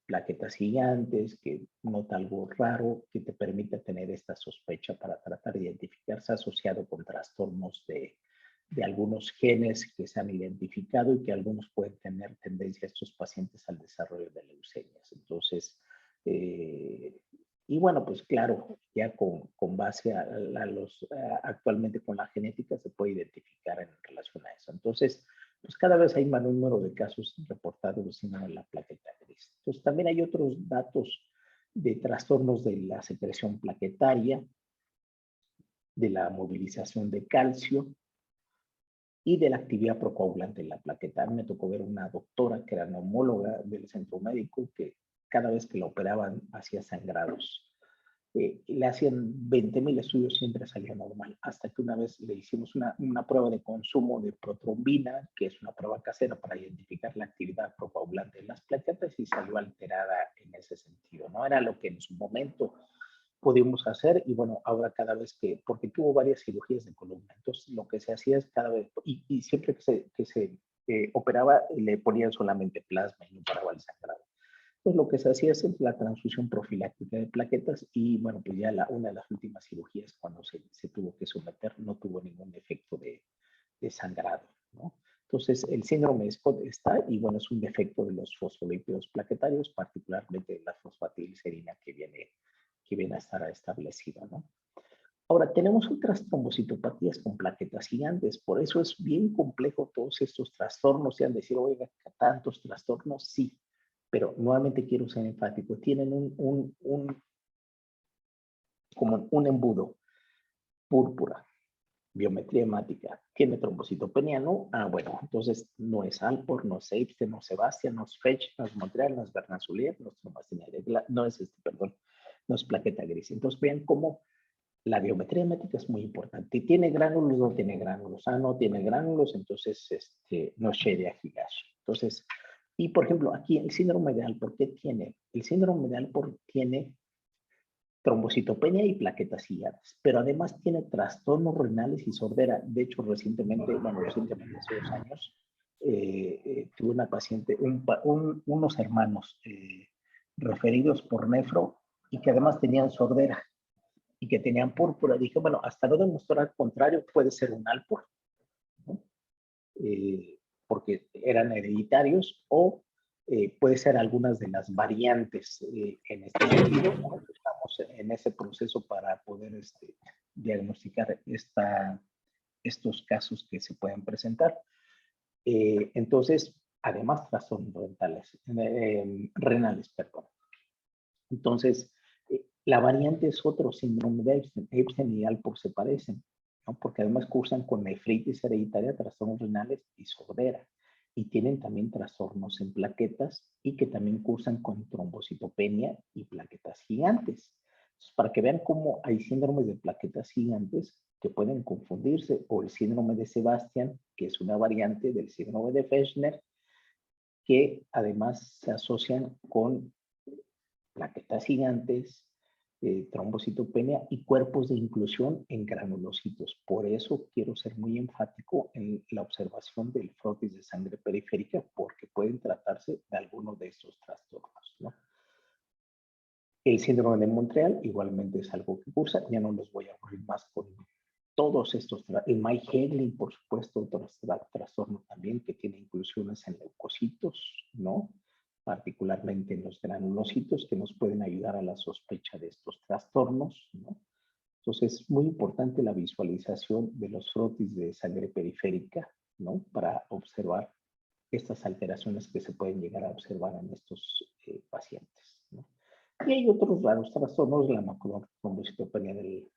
plaquetas gigantes, que nota algo raro, que te permita tener esta sospecha para tratar de identificarse asociado con trastornos de algunos genes que se han identificado y que algunos pueden tener tendencia a estos pacientes al desarrollo de leucemias. Entonces, y bueno, pues claro, ya con base a los, actualmente con la genética se puede identificar en relación a eso. Entonces, pues cada vez hay más número de casos reportados de síndrome de la plaqueta gris. Entonces, también hay otros datos de trastornos de la secreción plaquetaria, de la movilización de calcio, y de la actividad procoagulante en la plaqueta. Me tocó ver una doctora que era neumóloga del centro médico que cada vez que la operaban hacía sangrados. Le hacían 20,000 estudios, siempre salía normal, hasta que una vez le hicimos una prueba de consumo de protrombina, que es una prueba casera para identificar la actividad procoagulante en las plaquetas y salió alterada en ese sentido. No era lo que en su momento pudimos hacer y bueno, ahora cada vez que, porque tuvo varias cirugías de columna, entonces lo que se hacía es cada vez, y siempre que se operaba le ponían solamente plasma y no paraba el sangrado. Pues lo que se hacía es la transfusión profiláctica de plaquetas y bueno, pues ya una de las últimas cirugías cuando se tuvo que someter no tuvo ningún efecto de sangrado, ¿no? Entonces, el síndrome de Scott está, y bueno, es un defecto de los fosfolípidos plaquetarios, particularmente de la fosfatilglicerina que viene a estar establecida, ¿no? Ahora, tenemos otras trombocitopatías con plaquetas gigantes, por eso es bien complejo todos estos trastornos, y han de decir, oiga, tantos trastornos, sí, pero nuevamente quiero ser enfático, tienen como un embudo, púrpura, biometría hemática, tiene trombocitopenia, ¿no? Ah, bueno, entonces no es Alport, no es Epstein, no es Sebastián, no es Fetch, no es Montreal, no es Bernard-Soulier, no es trombocitopenia, no es perdón, no es plaqueta gris. Entonces vean cómo la biometría hemática es muy importante. ¿Tiene gránulos? No tiene gránulos. Ah, no tiene gránulos, entonces no es Sheria Higashi. Entonces, y por ejemplo, aquí el síndrome de Alport, ¿qué tiene? El síndrome de Alport tiene trombocitopenia y plaquetas gigantes, pero además tiene trastornos renales y sordera. De hecho, recientemente, hace 2 años, tuve una paciente, unos hermanos referidos por nefro y que además tenían sordera y que tenían púrpura. Dije, bueno, hasta no demostrar contrario, puede ser un Alport, ¿no? Porque eran hereditarios, o puede ser algunas de las variantes en este sentido, ¿no? Estamos en ese proceso para poder diagnosticar estos casos que se pueden presentar. Entonces, además, trastornos renales, perdón. Entonces, la variante es otro síndrome de Epstein. Epstein y Alport se parecen, ¿no? Porque además cursan con nefritis hereditaria, trastornos renales y sordera. Y tienen también trastornos en plaquetas y que también cursan con trombocitopenia y plaquetas gigantes. Entonces, para que vean cómo hay síndromes de plaquetas gigantes que pueden confundirse, o el síndrome de Sebastián, que es una variante del síndrome de Fechner, que además se asocian con plaquetas gigantes, trombocitopenia y cuerpos de inclusión en granulocitos. Por eso quiero ser muy enfático en la observación del frotis de sangre periférica, porque pueden tratarse de alguno de estos trastornos, ¿no? El síndrome de Montreal igualmente es algo que cursa, ya no los voy a aburrir más con todos estos, el Mike-Hegling, por supuesto, otro trastorno también que tiene inclusiones en leucocitos, ¿no? Particularmente en los granulocitos, que nos pueden ayudar a la sospecha de estos trastornos, ¿no? Entonces, es muy importante la visualización de los frotis de sangre periférica, ¿no? Para observar estas alteraciones que se pueden llegar a observar en estos pacientes, ¿no? Y hay otros raros trastornos, la macrotrombocitopenia del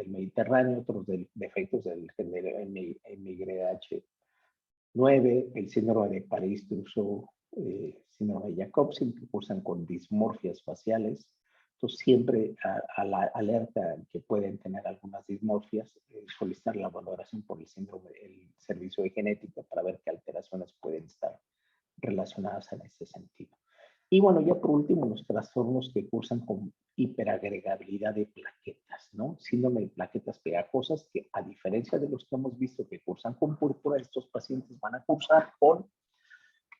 Mediterráneo, otros defectos del género MYH9, el síndrome de París-Trousseau, síndrome de Jacobson, que cursan con dismorfias faciales. Entonces, siempre a la alerta que pueden tener algunas dismorfias, solicitar la valoración por el síndrome, el servicio de genética para ver qué alteraciones pueden estar relacionadas en ese sentido. Y bueno, ya por último, los trastornos que cursan con hiperagregabilidad de plaquetas, ¿no? Síndrome de plaquetas pegajosas, que a diferencia de los que hemos visto que cursan con púrpura, estos pacientes van a cursar con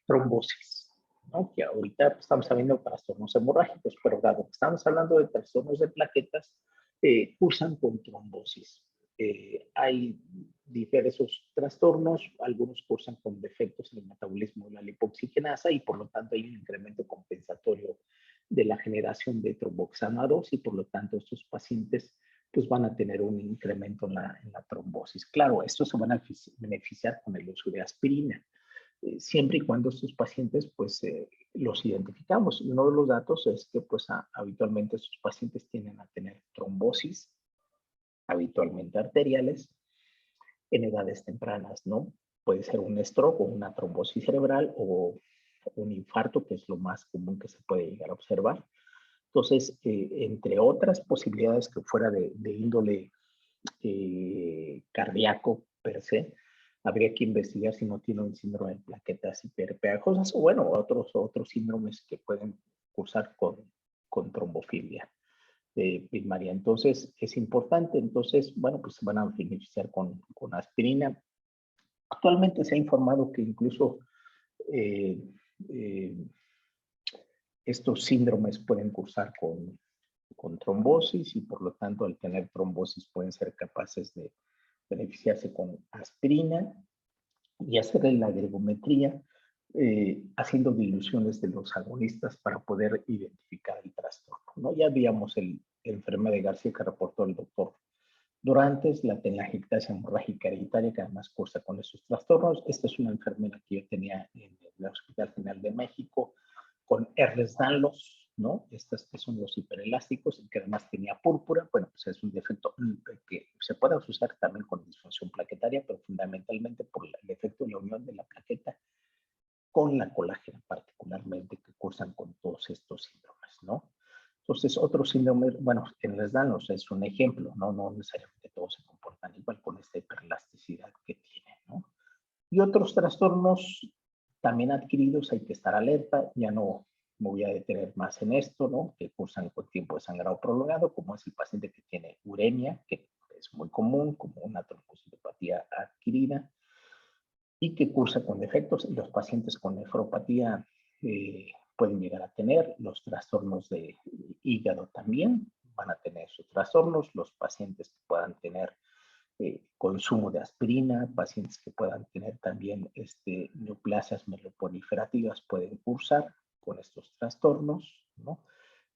trombosis, ¿no? Que ahorita estamos hablando de trastornos hemorrágicos, pero dado que estamos hablando de trastornos de plaquetas, cursan con trombosis. Hay diversos trastornos, algunos cursan con defectos en el metabolismo de la lipoxigenasa y por lo tanto hay un incremento compensatorio de la generación de tromboxano 2 y por lo tanto estos pacientes pues van a tener un incremento en la trombosis. Claro, estos se van a beneficiar con el uso de aspirina, siempre y cuando estos pacientes pues los identificamos. Y uno de los datos es que pues habitualmente estos pacientes tienden a tener trombosis, habitualmente arteriales, en edades tempranas, ¿no? Puede ser un stroke o una trombosis cerebral o un infarto, que es lo más común que se puede llegar a observar. Entonces, entre otras posibilidades que fuera de índole cardíaco per se, habría que investigar si no tiene un síndrome de plaquetas hiperpegajosas o bueno, otros síndromes que pueden cursar con trombofilia primaria. Entonces, es importante. Entonces, bueno, pues se van a beneficiar con aspirina. Actualmente se ha informado que incluso eh, eh, estos síndromes pueden cursar con trombosis y por lo tanto al tener trombosis pueden ser capaces de beneficiarse con aspirina y hacer la ergometría haciendo diluciones de los agonistas para poder identificar el trastorno, ¿no? Ya veíamos el enfermedad de García que reportó el doctor Dorantes, la telangiectasia hemorrágica hereditaria que además cursa con esos trastornos. Esta es una enfermedad que yo tenía en el Hospital General de México con Ehlers-Danlos, ¿no? Estas que son los hiperelásticos y que además tenía púrpura. Bueno, pues es un defecto que se puede asociar también con disfunción plaquetaria, pero fundamentalmente por el efecto de la unión de la plaqueta con la colágena particularmente que cursan con todos estos síndromes, ¿no? Entonces, otros síndromes, bueno, Ehlers-Danlos es un ejemplo, ¿no? No necesariamente todos se comportan igual con esta hiperelasticidad que tiene, ¿no? Y otros trastornos también adquiridos, hay que estar alerta, ya no me voy a detener más en esto, ¿no? Que cursan con tiempo de sangrado prolongado, como es el paciente que tiene uremia, que es muy común, como una trombocitopatía adquirida, y que cursa con defectos. Los pacientes con nefropatía pueden llegar a tener los trastornos de hígado también, van a tener sus trastornos, los pacientes que puedan tener consumo de aspirina, pacientes que puedan tener también neoplasias mieloproliferativas pueden cursar con estos trastornos, ¿no?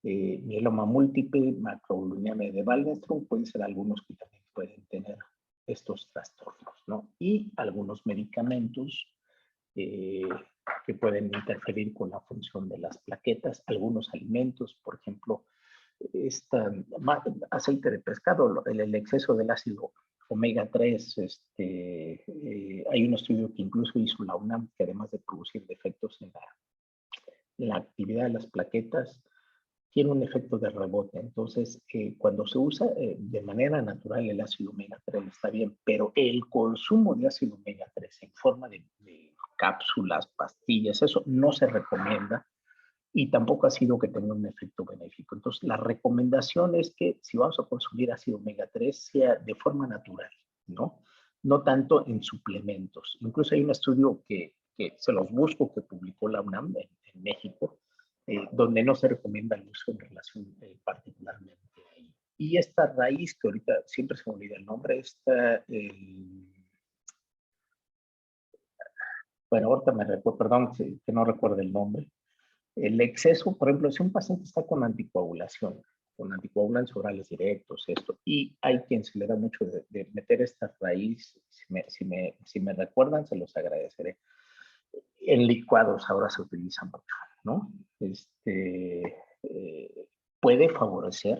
Mieloma múltiple, macroglobulinemia de Waldenström, pueden ser algunos que también pueden tener estos trastornos, ¿no? Y algunos medicamentos que pueden interferir con la función de las plaquetas, algunos alimentos, por ejemplo, aceite de pescado, el exceso del ácido omega 3, hay un estudio que incluso hizo la UNAM que además de producir defectos en la actividad de las plaquetas, tiene un efecto de rebote. Entonces, cuando se usa de manera natural el ácido omega 3 está bien, pero el consumo de ácido omega 3 en forma de cápsulas, pastillas, eso no se recomienda y tampoco ha sido que tenga un efecto benéfico. Entonces, la recomendación es que si vamos a consumir ácido omega 3 sea de forma natural, ¿no? No tanto en suplementos. Incluso hay un estudio que se los busco, que publicó la UNAM en México, donde no se recomienda el uso en relación particularmente ahí. Y esta raíz, que ahorita siempre se me olvida el nombre, bueno, ahorita me recuerdo, perdón que no recuerdo el nombre. El exceso, por ejemplo, si un paciente está con anticoagulación, con anticoagulantes orales directos, esto, y hay quien se le da mucho de meter esta raíz, si me recuerdan, se los agradeceré. En licuados ahora se utiliza mucho, ¿no? Puede favorecer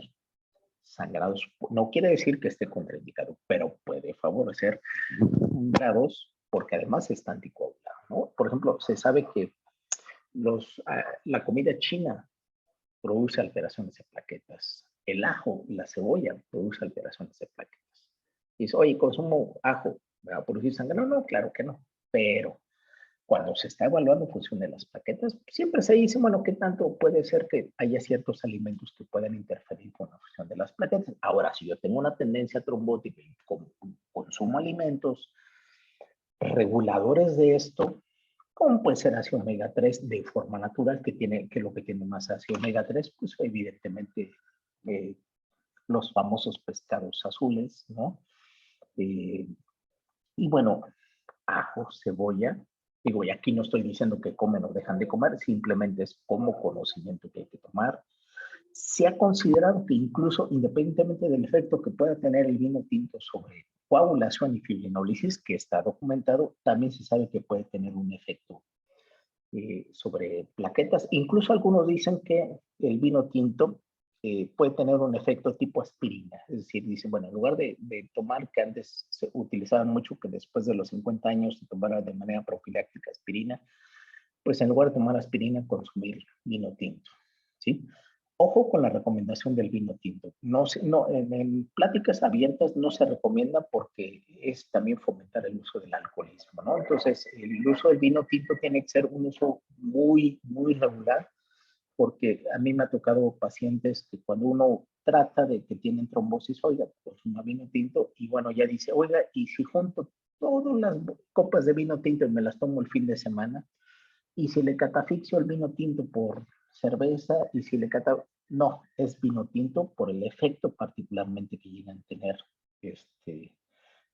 sangrados. No quiere decir que esté contraindicado, pero puede favorecer sangrados porque además está anticoagulado, ¿no? Por ejemplo, se sabe que la comida china produce alteraciones de plaquetas. El ajo y la cebolla produce alteraciones de plaquetas. Y dice, oye, ¿consumo ajo? ¿Me va a producir sangre? No, no, claro que no. Pero cuando se está evaluando función de las plaquetas, siempre se dice, bueno, ¿qué tanto puede ser que haya ciertos alimentos que puedan interferir con la función de las plaquetas? Ahora, si yo tengo una tendencia trombótica y consumo alimentos reguladores de esto, como puede ser ácido omega 3 de forma natural, que lo que tiene más ácido omega 3, pues evidentemente eh, los famosos pescados azules, ¿no? Eh, y bueno, ajo, cebolla, digo, y aquí no estoy diciendo que comen o dejan de comer, simplemente es como conocimiento que hay que tomar. Se ha considerado que incluso independientemente del efecto que pueda tener el vino tinto sobre coagulación y fibrinólisis, que está documentado, también se sabe que puede tener un efecto sobre plaquetas. Incluso algunos dicen que el vino tinto puede tener un efecto tipo aspirina. Es decir, dicen, bueno, en lugar de tomar, que antes se utilizaban mucho, que después de los 50 años se tomara de manera profiláctica aspirina, pues en lugar de tomar aspirina, consumir vino tinto. ¿Sí? Ojo con la recomendación del vino tinto. No, en pláticas abiertas no se recomienda porque es también fomentar el uso del alcoholismo, ¿no? Entonces, el uso del vino tinto tiene que ser un uso muy, muy regular, porque a mí me ha tocado pacientes que cuando uno trata de que tienen trombosis, oiga, consuma vino tinto, y bueno, ya dice, oiga, y si junto todas las copas de vino tinto y me las tomo el fin de semana, y si le catafixio el vino tinto por cerveza, y si le no, es vino tinto por el efecto particularmente que llegan a tener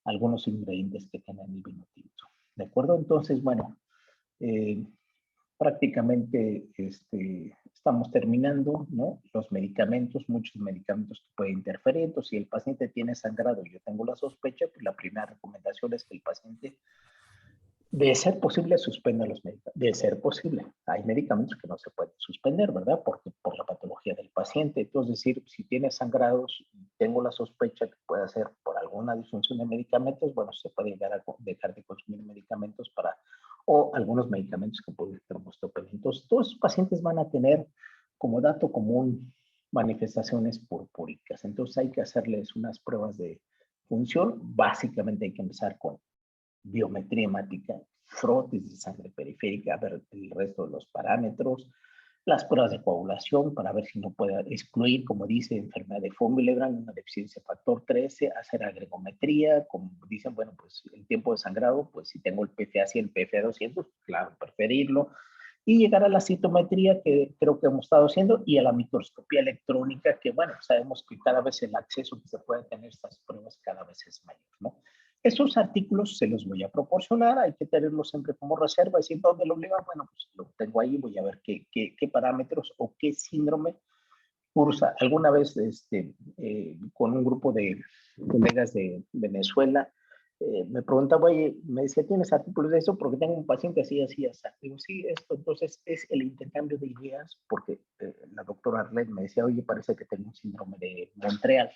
algunos ingredientes que tienen el vino tinto. ¿De acuerdo? Entonces, bueno, eh, prácticamente estamos terminando, ¿no? Los medicamentos, muchos medicamentos que pueden interferir. Entonces, si el paciente tiene sangrado y yo tengo la sospecha, pues la primera recomendación es que el paciente, de ser posible, suspenda los medicamentos. De ser posible. Hay medicamentos que no se pueden suspender, ¿verdad? Porque por la patología del paciente. Entonces, decir, si tiene sangrados, tengo la sospecha que puede ser por alguna disfunción de medicamentos, bueno, se puede llegar a dejar de consumir medicamentos o algunos medicamentos que pueden ser trombostopenia. Entonces, todos los pacientes van a tener, como dato común, manifestaciones purpúricas. Entonces, hay que hacerles unas pruebas de función. Básicamente hay que empezar con biometría hemática, frotis de sangre periférica, a ver el resto de los parámetros, las pruebas de coagulación para ver si no puede excluir, como dice, enfermedad de von Willebrand, una deficiencia de factor 13, hacer agregometría, como dicen, bueno, pues el tiempo de sangrado, pues si tengo el PFA 100, PFA 200, claro, preferirlo, y llegar a la citometría que creo que hemos estado haciendo y a la microscopía electrónica, que bueno, sabemos que cada vez el acceso que se puede tener a estas pruebas cada vez es mayor, ¿no? Esos artículos se los voy a proporcionar, hay que tenerlos siempre como reserva, decir, ¿dónde lo obligan? Bueno, pues lo tengo ahí, voy a ver qué parámetros o qué síndrome cursa. Alguna vez con un grupo de colegas de Venezuela, me preguntaba, oye, me decía, ¿tienes artículos de eso? Porque tengo un paciente así, así, así. Digo, sí, esto. Entonces es el intercambio de ideas, porque la doctora Arlet me decía, oye, parece que tengo un síndrome de Montreal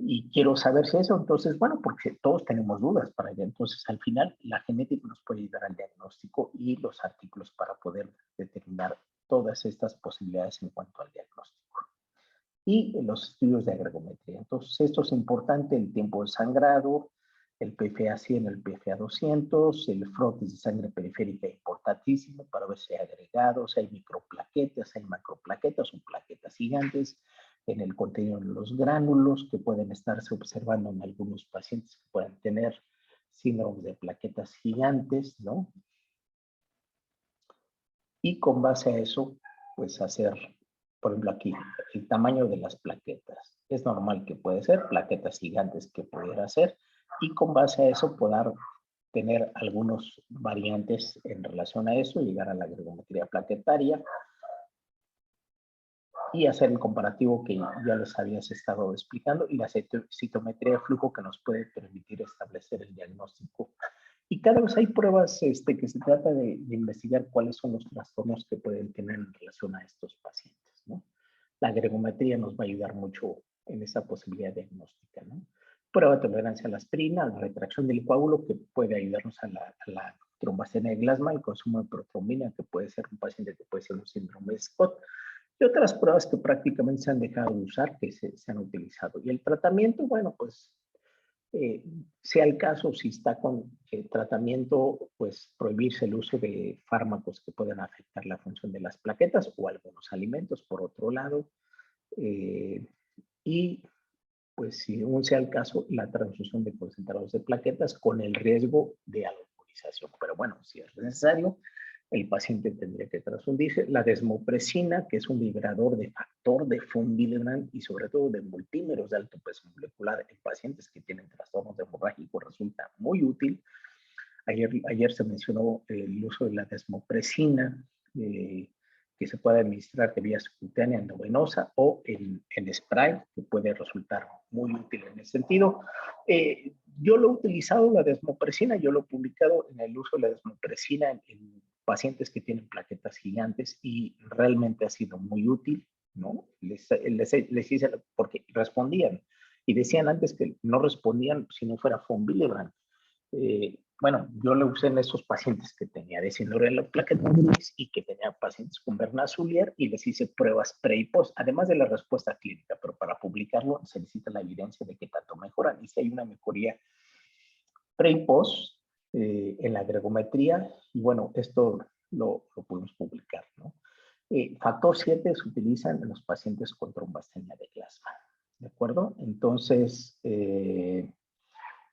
y quiero saber si eso. Entonces, bueno, porque todos tenemos dudas para ello. Entonces, al final, la genética nos puede ayudar al diagnóstico y los artículos para poder determinar todas estas posibilidades en cuanto al diagnóstico. Y los estudios de agregometría. Entonces, esto es importante, el tiempo de sangrado, el PFA 100, el PFA 200, el frotis de sangre periférica importantísimo para ver si hay agregados, si hay microplaquetas, hay macroplaquetas o plaquetas gigantes en el contenido de los gránulos que pueden estarse observando en algunos pacientes que puedan tener síndrome de plaquetas gigantes, ¿no? Y con base a eso, pues hacer, por ejemplo aquí, el tamaño de las plaquetas. Es normal que puede ser plaquetas gigantes que pudiera ser, y con base a eso poder tener algunos variantes en relación a eso, llegar a la agregometría plaquetaria y hacer el comparativo que ya les habías estado explicando, y la citometría de flujo que nos puede permitir establecer el diagnóstico y Y cada vez hay pruebas que se trata de investigar cuáles son los trastornos que pueden tener en relación a estos pacientes, ¿no? La gregometría nos va a ayudar mucho en esa posibilidad diagnóstica, ¿no? Prueba de tolerancia a la aspirina, la retracción del coágulo, que puede ayudarnos a la trombocitopenia de plasma, el consumo de protrombina, que puede ser un paciente que puede ser un síndrome de Scott, y otras pruebas que prácticamente se han dejado de usar, que se han utilizado. Y el tratamiento, bueno, pues sea el caso, si está con tratamiento, pues prohibirse el uso de fármacos que puedan afectar la función de las plaquetas o algunos alimentos, por otro lado. Eh, y pues si aún sea el caso, la transfusión de concentrados de plaquetas con el riesgo de albuminización. Pero bueno, si es necesario, el paciente tendría que transfundirse. La desmopresina, que es un liberador de factor de von Willebrand y sobre todo de multímeros de alto peso molecular en pacientes que tienen trastornos hemorrágicos, resulta muy útil. Ayer se mencionó el uso de la desmopresina, que se puede administrar de vía subcutánea endovenosa o en spray, que puede resultar muy útil en ese sentido. Yo lo he utilizado, la desmopresina, yo lo he publicado en el uso de la desmopresina en pacientes que tienen plaquetas gigantes y realmente ha sido muy útil, ¿no? Les hice, porque respondían y decían antes que no respondían si no fuera von Willebrand. Bueno, yo lo usé en esos pacientes que tenía de síndrome de la plaqueta gris y que tenía pacientes con Bernard-Soulier y les hice pruebas pre y post, además de la respuesta clínica, pero para publicarlo se necesita la evidencia de que tanto mejoran y si hay una mejoría pre y post en la gregometría y bueno, esto lo podemos publicar, ¿no? Factor 7 se utiliza en los pacientes con trombastenia de plasma, ¿de acuerdo? Entonces,